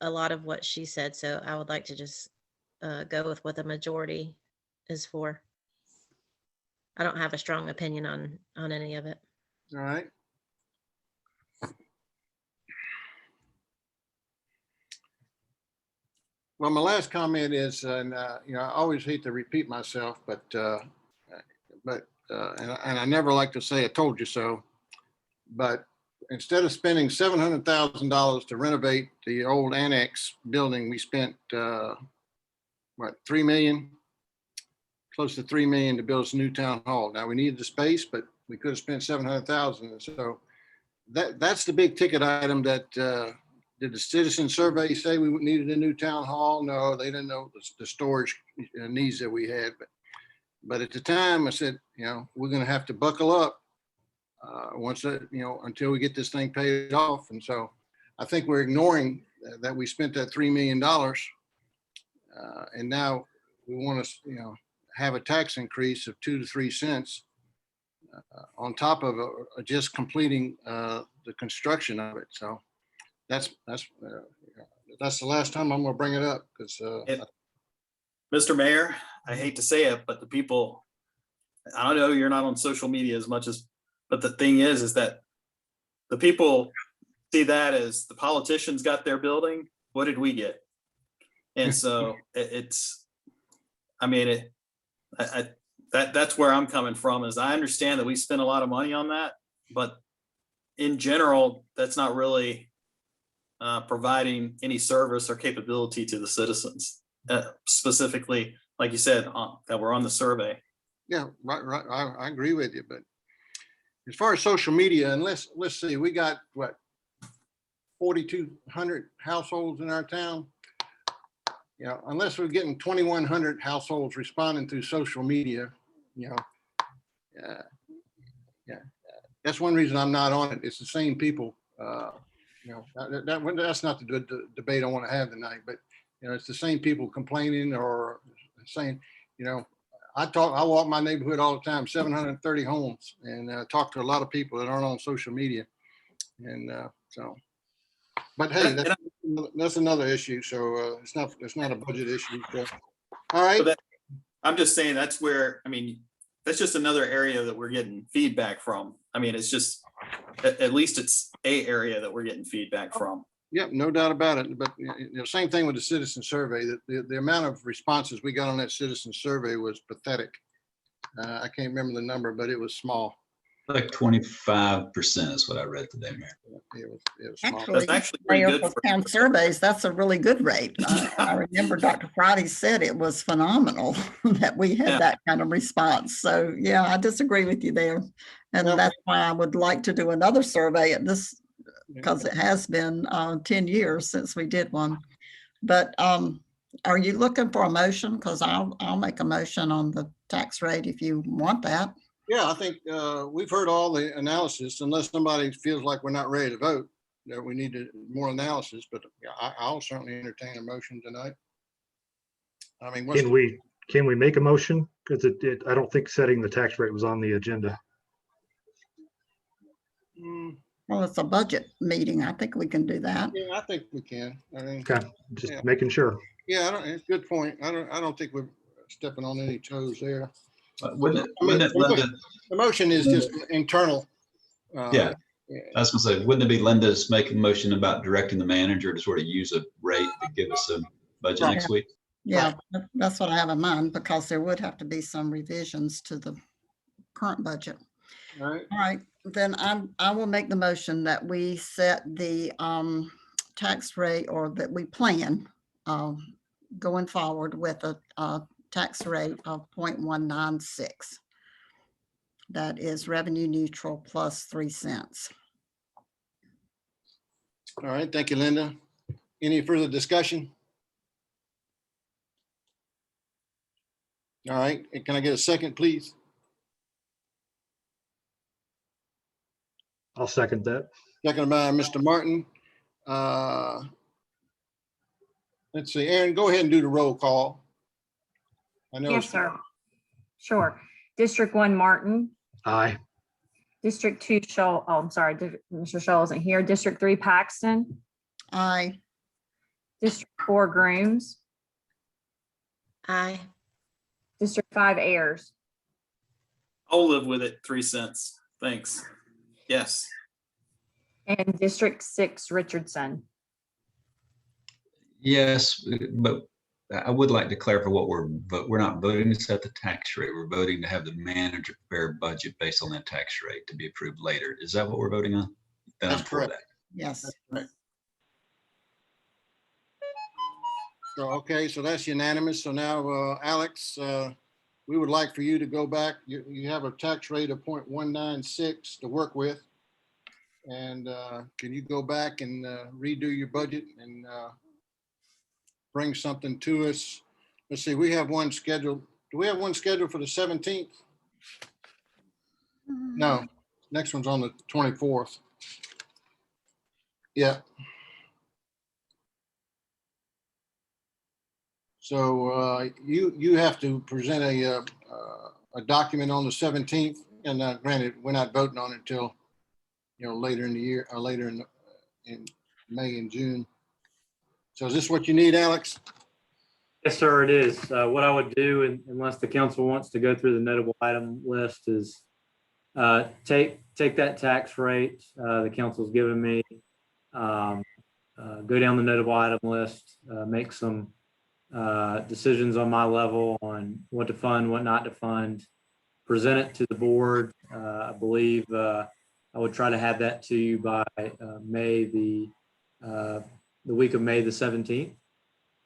a lot of what she said. So I would like to just go with what the majority is for. I don't have a strong opinion on any of it. All right. Well, my last comment is, and I always hate to repeat myself, but I never like to say I told you so. But instead of spending $700,000 to renovate the old annex building, we spent $3 million, close to $3 million to build us a new town hall. Now we needed the space, but we could have spent $700,000. So that's the big ticket item. That did the citizen survey say we needed a new town hall? No, they didn't know the storage needs that we had. But at the time, I said, we're going to have to buckle up once until we get this thing paid off. And so I think we're ignoring that we spent that $3 million, and now we want to have a tax increase of 2 to 3 cents on top of just completing the construction of it. So that's the last time I'm going to bring it up, because Mr. Mayor, I hate to say it, but the people, I don't know, you're not on social media as much as, but the thing is that the people see that as the politicians got their building. What did we get? And so it's, I mean, that's where I'm coming from, is I understand that we spend a lot of money on that, but in general, that's not really providing any service or capability to the citizens, specifically, like you said, that were on the survey. Yeah, right. I agree with you, but as far as social media, and let's see, we got what, 4,200 households in our town. You know, unless we're getting 2,100 households responding through social media, you know, that's one reason I'm not on it. It's the same people. You know, that's not the debate I want to have tonight, but you know, it's the same people complaining or saying, you know, I walk my neighborhood all the time, 730 homes, and talk to a lot of people that aren't on social media. And so, but hey, that's another issue. So it's not a budget issue. So, all right. So I'm just saying that's where, I mean, that's just another area that we're getting feedback from. I mean, it's just, at least it's a area that we're getting feedback from. Yep, no doubt about it. But you know, same thing with the citizen survey. The amount of responses we got on that citizen survey was pathetic. I can't remember the number, but it was small. Like 25% is what I read today, Mayor. It was small. Actually, That's actually pretty Mayor, good for town surveys, that's a really good rate. I remember Dr. Friday said it was phenomenal that we had that kind of response. So yeah, I disagree with you there. And that's why I would like to do another survey at this, because it has been 10 years since we did one. But are you looking for a motion? Because I'll make a motion on the tax rate if you want that. Yeah, I think we've heard all the analysis. Unless somebody feels like we're not ready to vote, that we need more analysis. But I'll certainly entertain a motion tonight. I mean, can we make a motion? Because I don't think setting the tax rate was on the agenda. Well, it's a budget meeting. I think we can do that. Yeah, I think we can. I mean, Okay, just making sure. Yeah, it's a good point. I don't think we're stepping on any toes there. Wouldn't it, Linda? The motion is just internal. Yeah, I was gonna say, wouldn't it be Linda's making a motion about directing the manager to sort of use a rate to give us a budget next week? Yeah, that's what I have in mind, because there would have to be some revisions to the current budget. All right. All right, then I will make the motion that we set the tax rate, or that we plan going forward with a tax rate of 0.196. That is revenue neutral plus 3 cents. All right, thank you, Linda. Any further discussion? All right, can I get a second, please? I'll second that. Second by Mr. Martin. Let's see, Aaron, go ahead and do the roll call. I know. Yes, sir. Sure. District 1, Martin. Aye. District 2, Scholl. Oh, I'm sorry. Mr. Scholl isn't here. District 3, Paxton. Aye. District 4, Grooms. Aye. District 5, Ayers. I'll live with it. 3 cents. Thanks. Yes. And District 6, Richardson. Yes, but I would like to clarify what we're not voting to set the tax rate. We're voting to have the manager prepare a budget based on that tax rate to be approved later. Is that what we're voting on? Then That's I'm for correct. that. Yes. That's right. So, okay, so that's unanimous. So now, Alex, we would like for you to go back. You have a tax rate of 0.196 to work with. And can you go back and redo your budget and bring something to us? Let's see, we have one scheduled. Do we have one scheduled for the 17th? No, next one's on the 24th. Yeah. So you have to present a document on the 17th, and granted, we're not voting on it until later in the year, or later in May and June. So is this what you need, Alex? Yes, sir, it is. What I would do, unless the council wants to go through the notable item list, is take that tax rate the council's given me, go down the notable item list, make some decisions on my level on what to fund, what not to fund, present it to the board. I believe I would try to have that to you by May the week of May the 17th.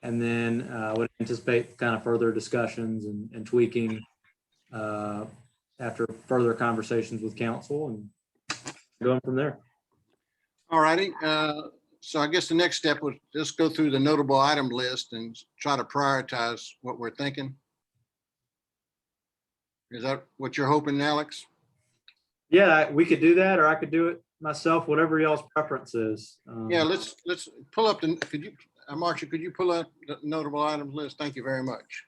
And then I would anticipate kind of further discussions and tweaking after further conversations with council and going from there. All righty. So I guess the next step was just go through the notable item list and try to prioritize what we're thinking. Is that what you're hoping, Alex? Yeah, we could do that, or I could do it myself, whatever y'all's preference is. Yeah, let's pull up the, could you, Marcia, could you pull up the notable items list? Thank you very much.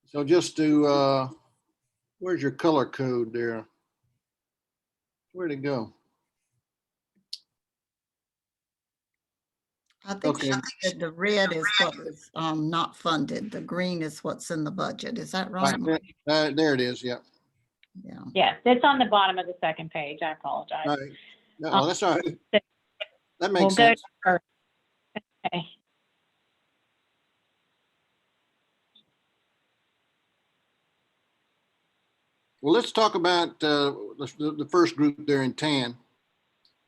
So just to, where's your color code there? Where'd it go? I think Okay. she said the red is what is not funded. The green is what's in the budget. Is that right? Right, there it is. Yeah. Yeah. Yes, it's on the bottom of the second page. I apologize. All right. No, that's all right. That We'll makes go sense. to her. Okay. Well, let's talk about the first group there in tan,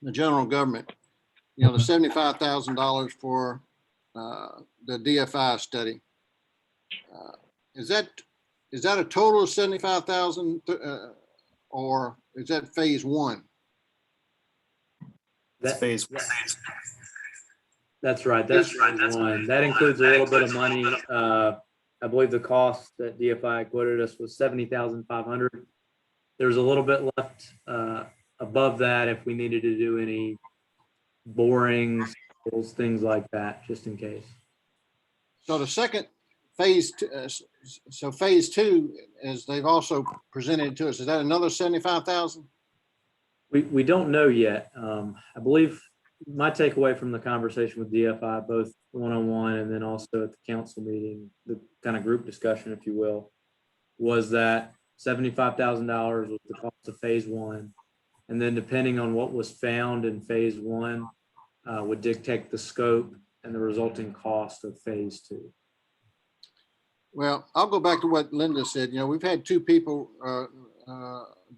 the general government. You know, the $75,000 for the DFI study. Is that a total of 75,000 or is that phase one? It's phase one. That's right. That's phase one. That includes a little bit of money. I believe the cost that DFI quoted us was $70,500. There's a little bit left above that if we needed to do any borings, things like that, just in case. So the second phase, so phase two, as they've also presented to us, is that another 75,000? We don't know yet. I believe my takeaway from the conversation with DFI, both one-on-one and then also at the council meeting, the kind of group discussion, if you will, was that $75,000 was the cost of phase one. And then depending on what was found in phase one would dictate the scope and the resulting cost of phase two. Well, I'll go back to what Linda said. You know, we've had two people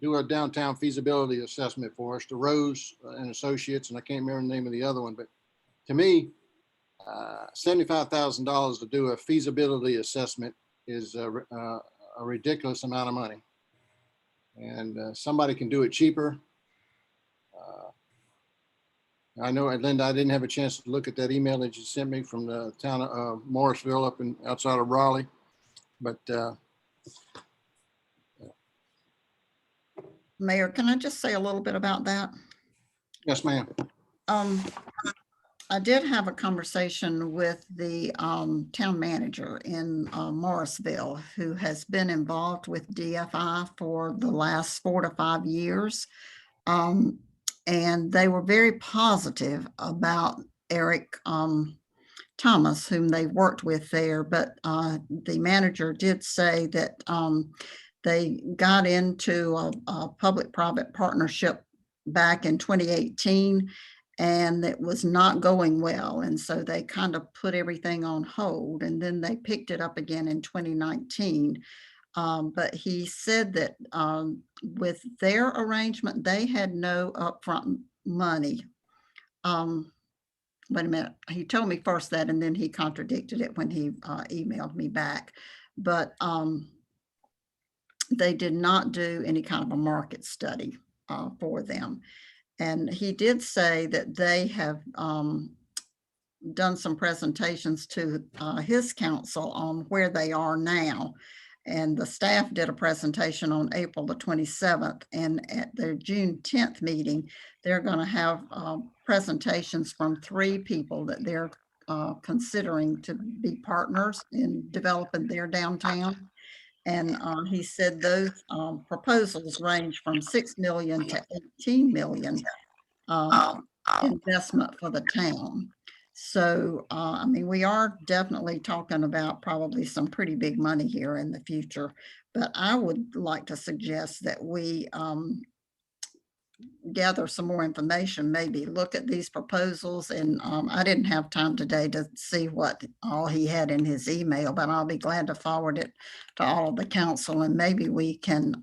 do a downtown feasibility assessment for us, the Rose and Associates, and I can't remember the name of the other one, but to me, $75,000 to do a feasibility assessment is a ridiculous amount of money. And somebody can do it cheaper. I know, Linda, I didn't have a chance to look at that email that you sent me from the town of Morrisville up in outside of Raleigh, but Mayor, can I just say a little bit about that? yes, ma'am. I did have a conversation with the town manager in Morrisville, who has been involved with DFI for the last 4 to 5 years. And they were very positive about Eric Thomas, whom they worked with there. But the manager did say that they got into a public-private partnership back in 2018, and it was not going well. And so they kind of put everything on hold, and then they picked it up again in 2019. But he said that with their arrangement, they had no upfront money. Wait a minute, he told me first that, and then he contradicted it when he emailed me back. But they did not do any kind of a market study for them. And he did say that they have done some presentations to his council on where they are now. And the staff did a presentation on April the 27th. And at their June 10th meeting, they're going to have presentations from 3 people that they're considering to be partners in developing their downtown. And he said those proposals range from 6 million to 18 million investment for the town. So, I mean, we are definitely talking about probably some pretty big money here in the future, but I would like to suggest that we gather some more information, maybe look at these proposals. And I didn't have time today to see what all he had in his email, but I'll be glad to forward it to all of the council, and maybe we can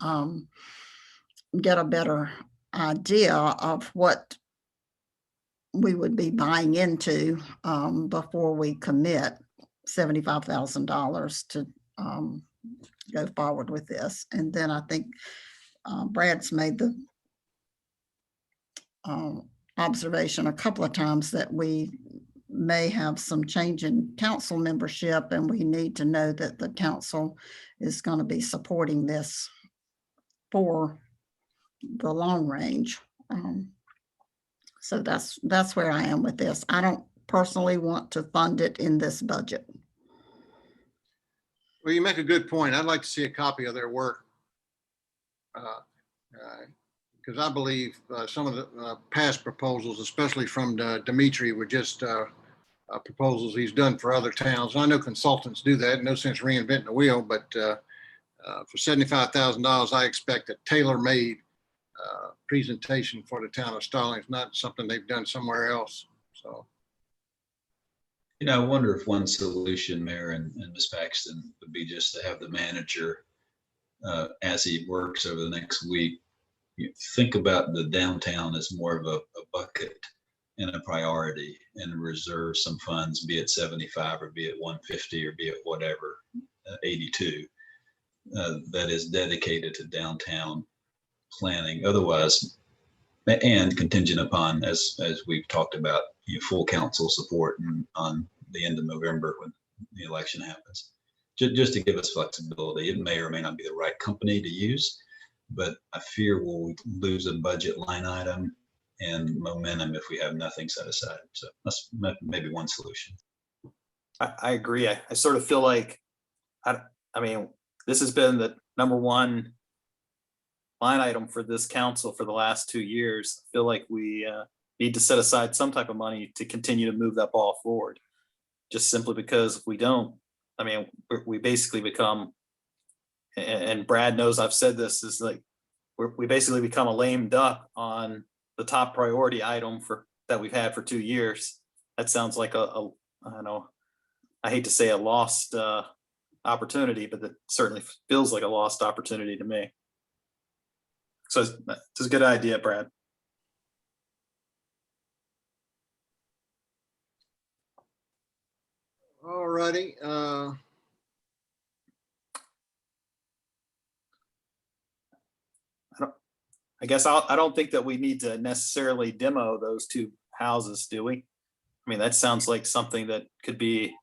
get a better idea of what we would be buying into before we commit $75,000 to go forward with this. And then I think Brad's made the observation a couple of times that we may have some change in council membership, and we need to know that the council is going to be supporting this for the long range. So that's where I am with this. I don't personally want to fund it in this budget. Well, you make a good point. I'd like to see a copy of their work. Because I believe some of the past proposals, especially from Dimitri, were just proposals he's done for other towns. And I know consultants do that. No sense reinventing the wheel, but for $75,000, I expect a tailor-made presentation for the town of Stallings, not something they've done somewhere else. So, You know, I wonder if one solution, Mayor and Ms. Paxton, would be just to have the manager, as he works over the next week, think about the downtown as more of a bucket and a priority, and reserve some funds, be it 75 or be it 150 or be it whatever, 82, that is dedicated to downtown planning. Otherwise, and contingent upon, as we've talked about, full council support on the end of November when the election happens, just to give us flexibility. It may or may not be the right company to use, but I fear we'll lose a budget line item and momentum if we have nothing set aside. So that's maybe one solution. I agree. I sort of feel like, I mean, this has been the number one line item for this council for the last 2 years. I feel like we need to set aside some type of money to continue to move that ball forward. Just simply because if we don't, I mean, we basically become, and Brad knows I've said this, is like, we basically become a lame duck on the top priority item that we've had for 2 years. That sounds like I don't know, I hate to say a lost opportunity, but it certainly feels like a lost opportunity to me. So it's a good idea, Brad. all righty. I guess I don't think that we need to necessarily demo those 2 houses, do we? I mean, that sounds like something that could be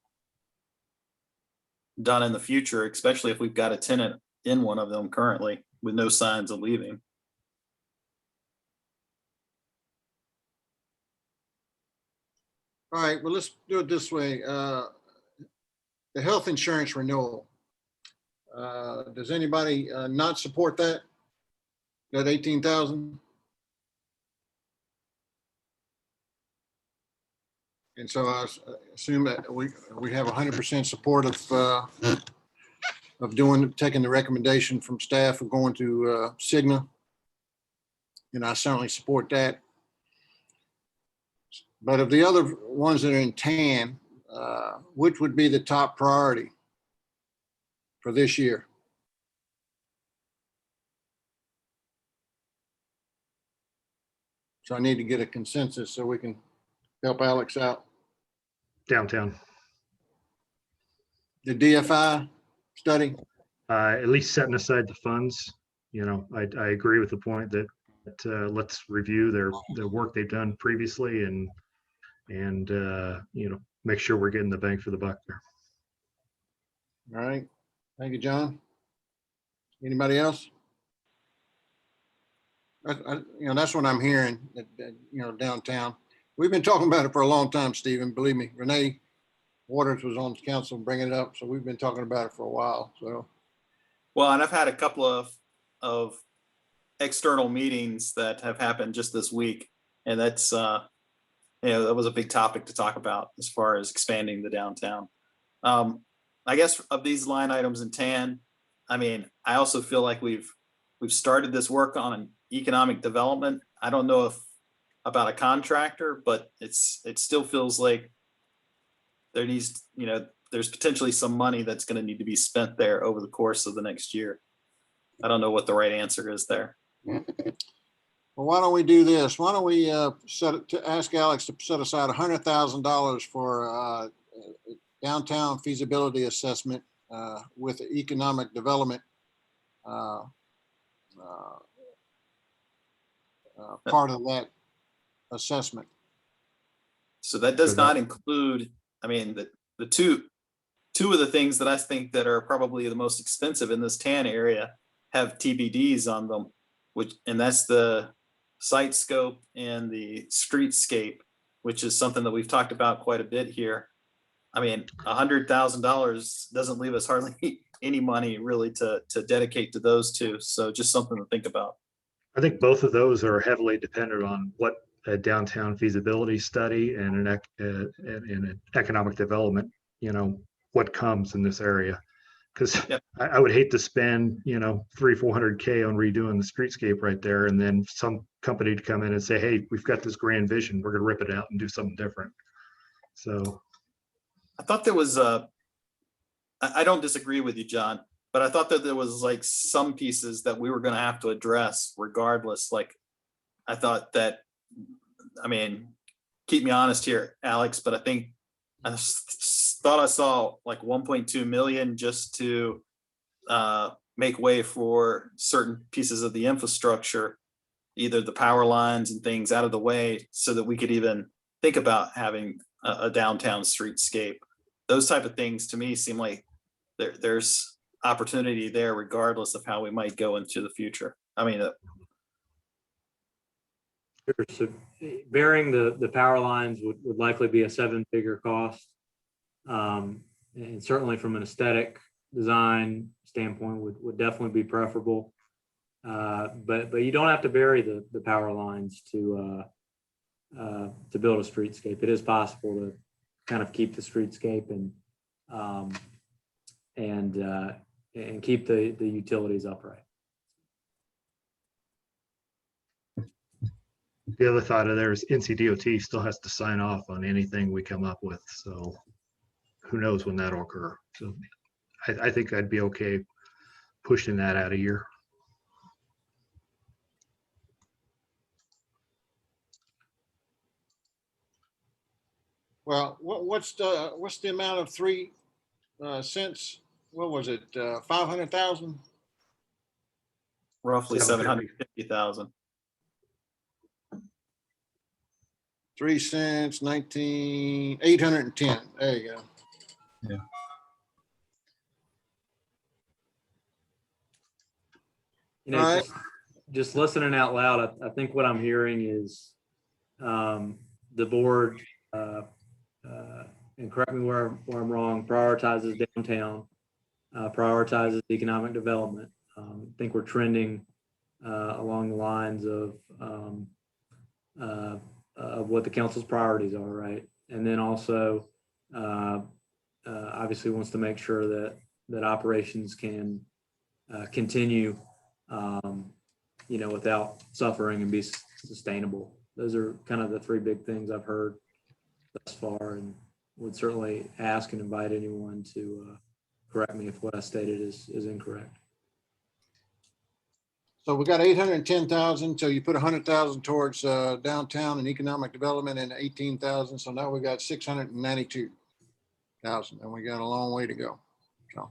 done in the future, especially if we've got a tenant in one of them currently with no signs of leaving. All right, well, let's do it this way. The health insurance renewal. Does anybody not support that? That 18,000? And so I assume that we have 100% support of taking the recommendation from staff of going to Cigna. And I certainly support that. But of the other ones that are in TAN, which would be the top priority for this year? So I need to get a consensus so we can help Alex out. Downtown, The DFI study? at least setting aside the funds. I agree with the point that let's review their work they've done previously and make sure we're getting the bang for the buck there. All right. Thank you, John. Anybody else? That's what I'm hearing, downtown. We've been talking about it for a long time, Stephen. Believe me, Renee Waters was on the council bringing it up. So we've been talking about it for a while. So. Well, and I've had a couple of external meetings that have happened just this week. And that's, that was a big topic to talk about as far as expanding the downtown. I guess of these line items in TAN, I mean, I also feel like we've started this work on an economic development I don't know if about a contractor, but it still feels like there needs, there's potentially some money that's going to need to be spent there over the course of the next year. I don't know what the right answer is there. Well, why don't we do this? Why don't we ask Alex to set aside $100,000 for downtown feasibility assessment with the economic development part of that assessment. So that does not include, I mean, the two of the things that I think that are probably the most expensive in this TAN area have TBDs on them, and that's the site scope and the streetscape, which is something that we've talked about quite a bit here. I mean, $100,000 doesn't leave us hardly any money really to dedicate to those two. So just something to think about. I think both of those are heavily dependent on what a downtown feasibility study and an economic development, what comes in this area. Because Yep. I would hate to spend, 300-400K on redoing the streetscape right there, and then some company to come in and say, hey, we've got this grand vision, we're gonna rip it out and do something different. So I thought there was I don't disagree with you, John, but I thought that there was like some pieces that we were going to have to address regardless. Like, I thought that, I mean, keep me honest here, Alex, but I think I thought I saw like 1.2 million just to make way for certain pieces of the infrastructure, either the power lines and things out of the way so that we could even think about having a downtown streetscape. Those type of things to me seem like there's opportunity there regardless of how we might go into the future. I mean, Sure. So burying the power lines would likely be a 7-figure cost. And certainly from an aesthetic design standpoint would definitely be preferable. But you don't have to bury the power lines to build a streetscape. It is possible to kind of keep the streetscape and keep the utilities upright. the other thought of there is NCDOT still has to sign off on anything we come up with. So who knows when that'll occur. So I think I'd be okay pushing that out a year. Well, what's the amount of 3 cents? What was it? 500,000? roughly 750,000. 3 cents, 810. There you go. Yeah. You know, All right. just listening out loud, I think what I'm hearing is the board, and correct me where I'm wrong, prioritizes downtown, prioritizes economic development. I think we're trending along the lines of what the council's priorities are, right? And then also, obviously wants to make sure that operations can continue, without suffering and be sustainable. Those are kind of the 3 big things I've heard thus far, and would certainly ask and invite anyone to correct me if what I stated is incorrect. So we got 810,000. So you put 100,000 towards downtown and economic development and 18,000. So now we got 692,000, and we got a long way to go. So.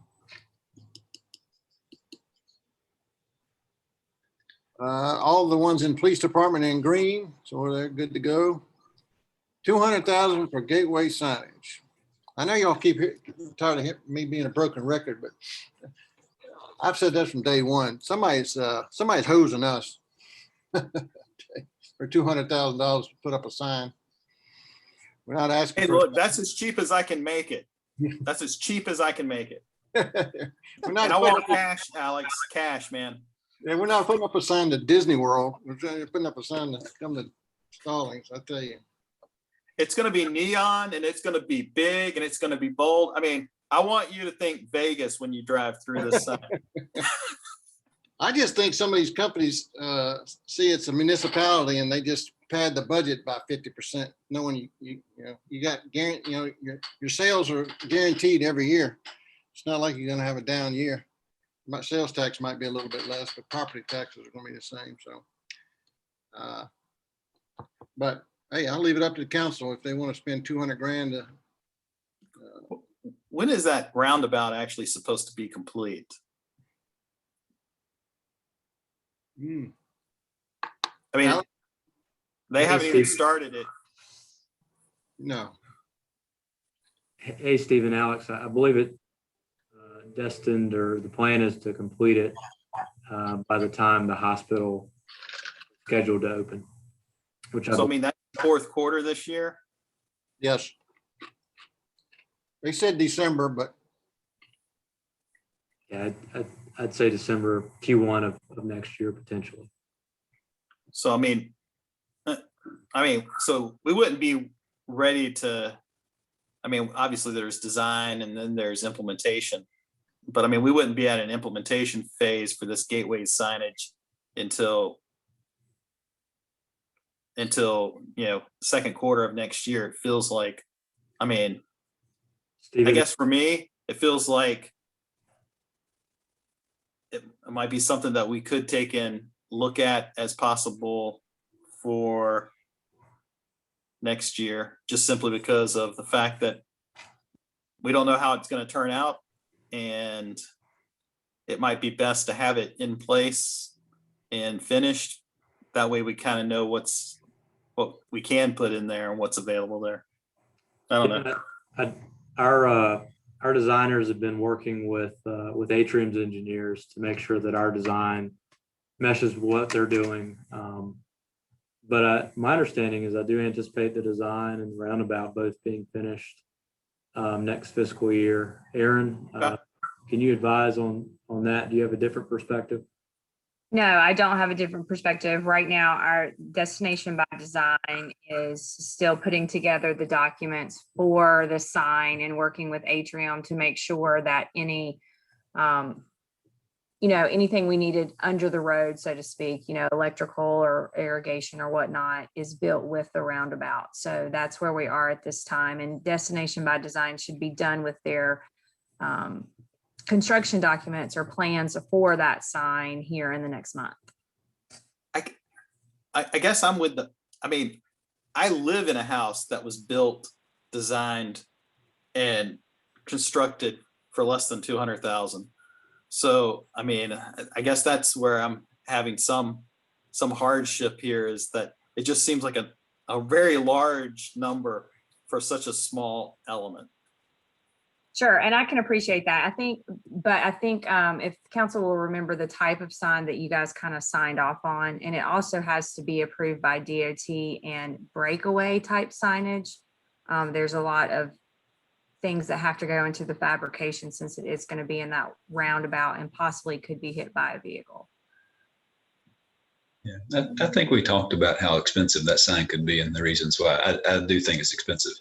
All the ones in police department in green, so they're good to go. 200,000 for gateway signage. I know y'all keep tired of me being a broken record, but I've said that from day one. Somebody's hosing us for $200,000 to put up a sign. We're not asking. Hey, look, that's as cheap as I can make it. That's as cheap as I can make it. We're not And I want cash, Alex, cash, man. Yeah, we're not putting up a sign to Disney World. We're putting up a sign to come to Stallings, I tell you. It's going to be neon and it's going to be big and it's going to be bold. I mean, I want you to think Vegas when you drive through this sign. I just think some of these companies see it's a municipality and they just pad the budget by 50%, knowing you know, you got guaranteed, you know, your sales are guaranteed every year. It's not like you're gonna have a down year. My sales tax might be a little bit less, but property taxes are gonna be the same, so. But hey, I'll leave it up to the council if they want to spend 200 grand to, When is that roundabout actually supposed to be complete? I mean, Alex? they Hey, haven't even Steve. started it. no. Hey, Stephen, Alex, I believe it destined, or the plan is to complete it by the time the hospital is scheduled to open, which So I mean, that's fourth quarter this year. Yes. They said December, but yeah, I'd say December, Q1 of next year, potentially. So I mean, so we wouldn't be ready to, I mean, obviously there's design and then there's implementation. But I mean, we wouldn't be at an implementation phase for this gateway signage until, you know, second quarter of next year. It feels like, I mean, Stephen, I guess for me, it feels like it might be something that we could take and look at as possible for next year, just simply because of the fact that we don't know how it's going to turn out, and it might be best to have it in place and finished. That way we kind of know what we can put in there and what's available there. I don't know. Our designers have been working with Atrium's engineers to make sure that our design meshes with what they're doing. But my understanding is I do anticipate the design and the roundabout both being finished next fiscal year. Aaron, can you advise on that? Do you have a different perspective? No, I don't have a different perspective. Right now, our destination by design is still putting together the documents for the sign and working with Atrium to make sure that any, you know, anything we needed under the road, so to speak, you know, electrical or irrigation or whatnot, is built with the roundabout. So that's where we are at this time. And destination by design should be done with their construction documents or plans for that sign here in the next month. I guess I'm with I mean, I live in a house that was built, designed, and constructed for less than 200,000. So, I mean, I guess that's where I'm having some hardship here, is that it just seems like a very large number for such a small element. Sure, and I can appreciate that. I think if council will remember the type of sign that you guys kind of signed off on, and it also has to be approved by DOT and breakaway type signage. There's a lot of things that have to go into the fabrication, since it is going to be in that roundabout and possibly could be hit by a vehicle. Yeah, I think we talked about how expensive that sign could be and the reasons why. I do think it's expensive.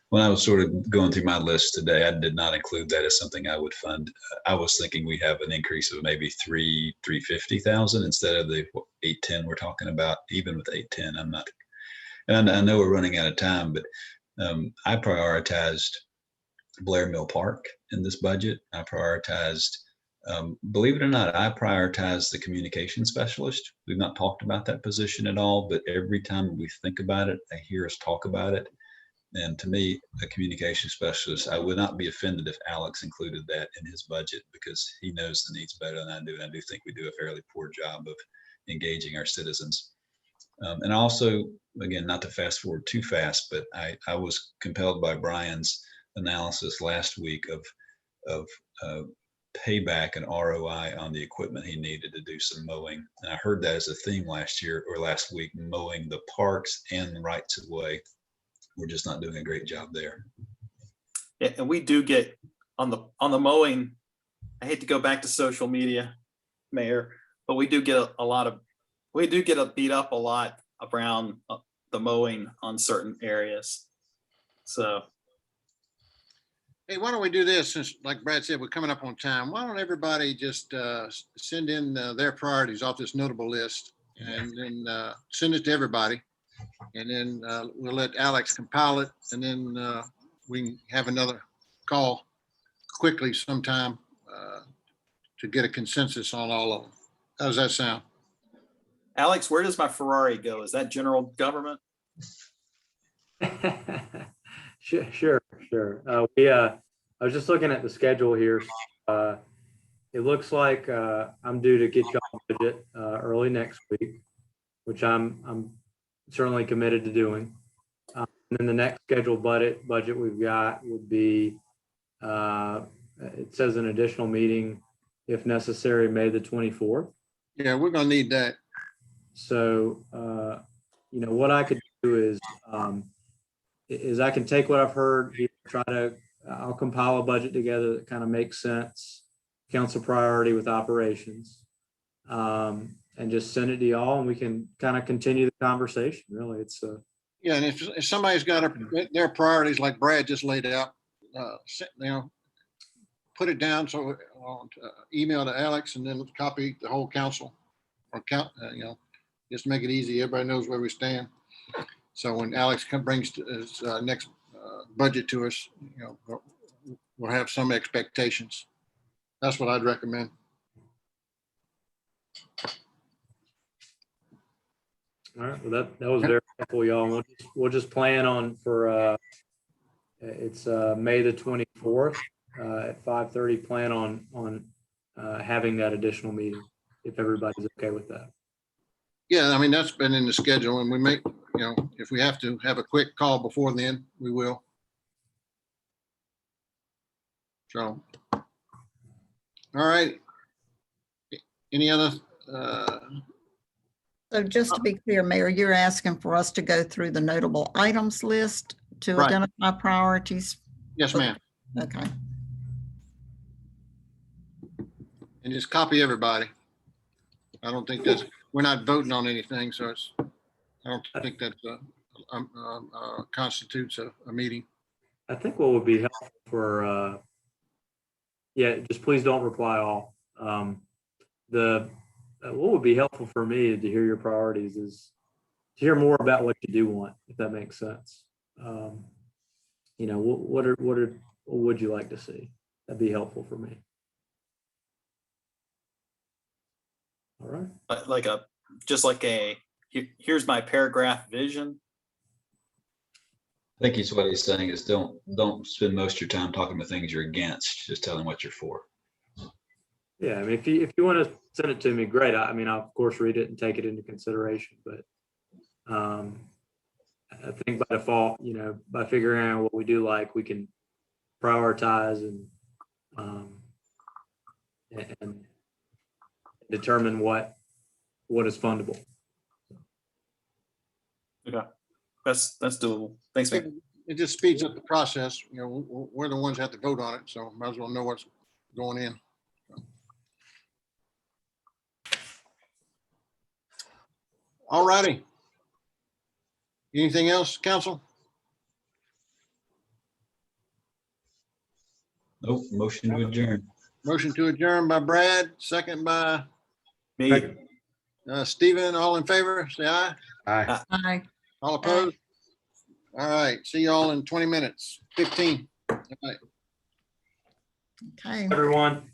When I was sort of going through my list today, I did not include that as something I would fund. I was thinking we have an increase of maybe 350,000 instead of the 810 we're talking about. Even with 810, I'm not, and I know we're running out of time, but I prioritized Blair Mill Park in this budget. I prioritized, believe it or not, I prioritized the communication specialist. We've not talked about that position at all, but every time we think about it, I hear us talk about it. And to me, a communication specialist, I would not be offended if Alex included that in his budget, because he knows the needs better than I do. And I do think we do a fairly poor job of engaging our citizens. And also, again, not to fast forward too fast, but I was compelled by Brian's analysis last week of payback and ROI on the equipment he needed to do some mowing. And I heard that as a theme last year or last week, mowing the parks and the rights of way. We're just not doing a great job there. Yeah, and we do get on the mowing. I hate to go back to social media, Mayor, but we do get beat up a lot around the mowing on certain areas. So Hey, why don't we do this, since like Brad said, we're coming up on time. Why don't everybody just send in their priorities off this notable list and then send it to everybody. And then we'll let Alex compile it, and then we can have another call quickly sometime to get a consensus on all of them. How does that sound? Alex, where does my Ferrari go? Is that general government? Sure. I was just looking at the schedule here. It looks like I'm due to get y'all a budget early next week, which I'm certainly committed to doing. And then the next scheduled budget we've got would be, it says an additional meeting, if necessary, May the 24th. Yeah, we're gonna need that. So, what I could do is I can take what I've heard, I'll compile a budget together that kind of makes sense, council priority with operations, and just send it to y'all, and we can kind of continue the conversation. Really, it's Yeah, and if somebody's got their priorities like Brad just laid out, put it down, so email to Alex and then copy the whole council, or just make it easy. Everybody knows where we stand. So when Alex brings his next budget to us, we'll have some expectations. That's what I'd recommend. all right. Well, that was very helpful, y'all. We'll just plan on for it's May the 24th at 5:30. Plan on having that additional meeting, if everybody's okay with that. Yeah, I mean, that's been in the schedule, and we make, if we have to have a quick call before then, we will. So, all right. Any other? So just to be clear, Mayor, you're asking for us to go through the notable items list to Right. identify priorities? Yes, ma'am. Okay. And just copy everybody. I don't think we're not voting on anything, so I don't think that constitutes a meeting. I think what would be helpful for, just please don't reply all. What would be helpful for me to hear your priorities is to hear more about what you do want, if that makes sense. What would you like to see? That'd be helpful for me. All right. Here's my paragraph vision. I think what he's saying is don't spend most of your time talking about things you're against. Just tell them what you're for. Yeah, I mean, if you want to send it to me, great. I'll of course read it and take it into consideration. But I think by default, by figuring out what we do like, we can prioritize and determine what is fundable. Okay, that's doable. Thanks, man. It just speeds up the process. We're the ones that have to vote on it, so might as well know what's going in. All righty. Anything else, council? Nope. Motion to adjourn. Motion to adjourn by Brad, second by Me. Stephen. All in favor, say aye. Aye. Aye. All opposed? All right. See y'all in 20 minutes, 15. All right. Okay. Everyone.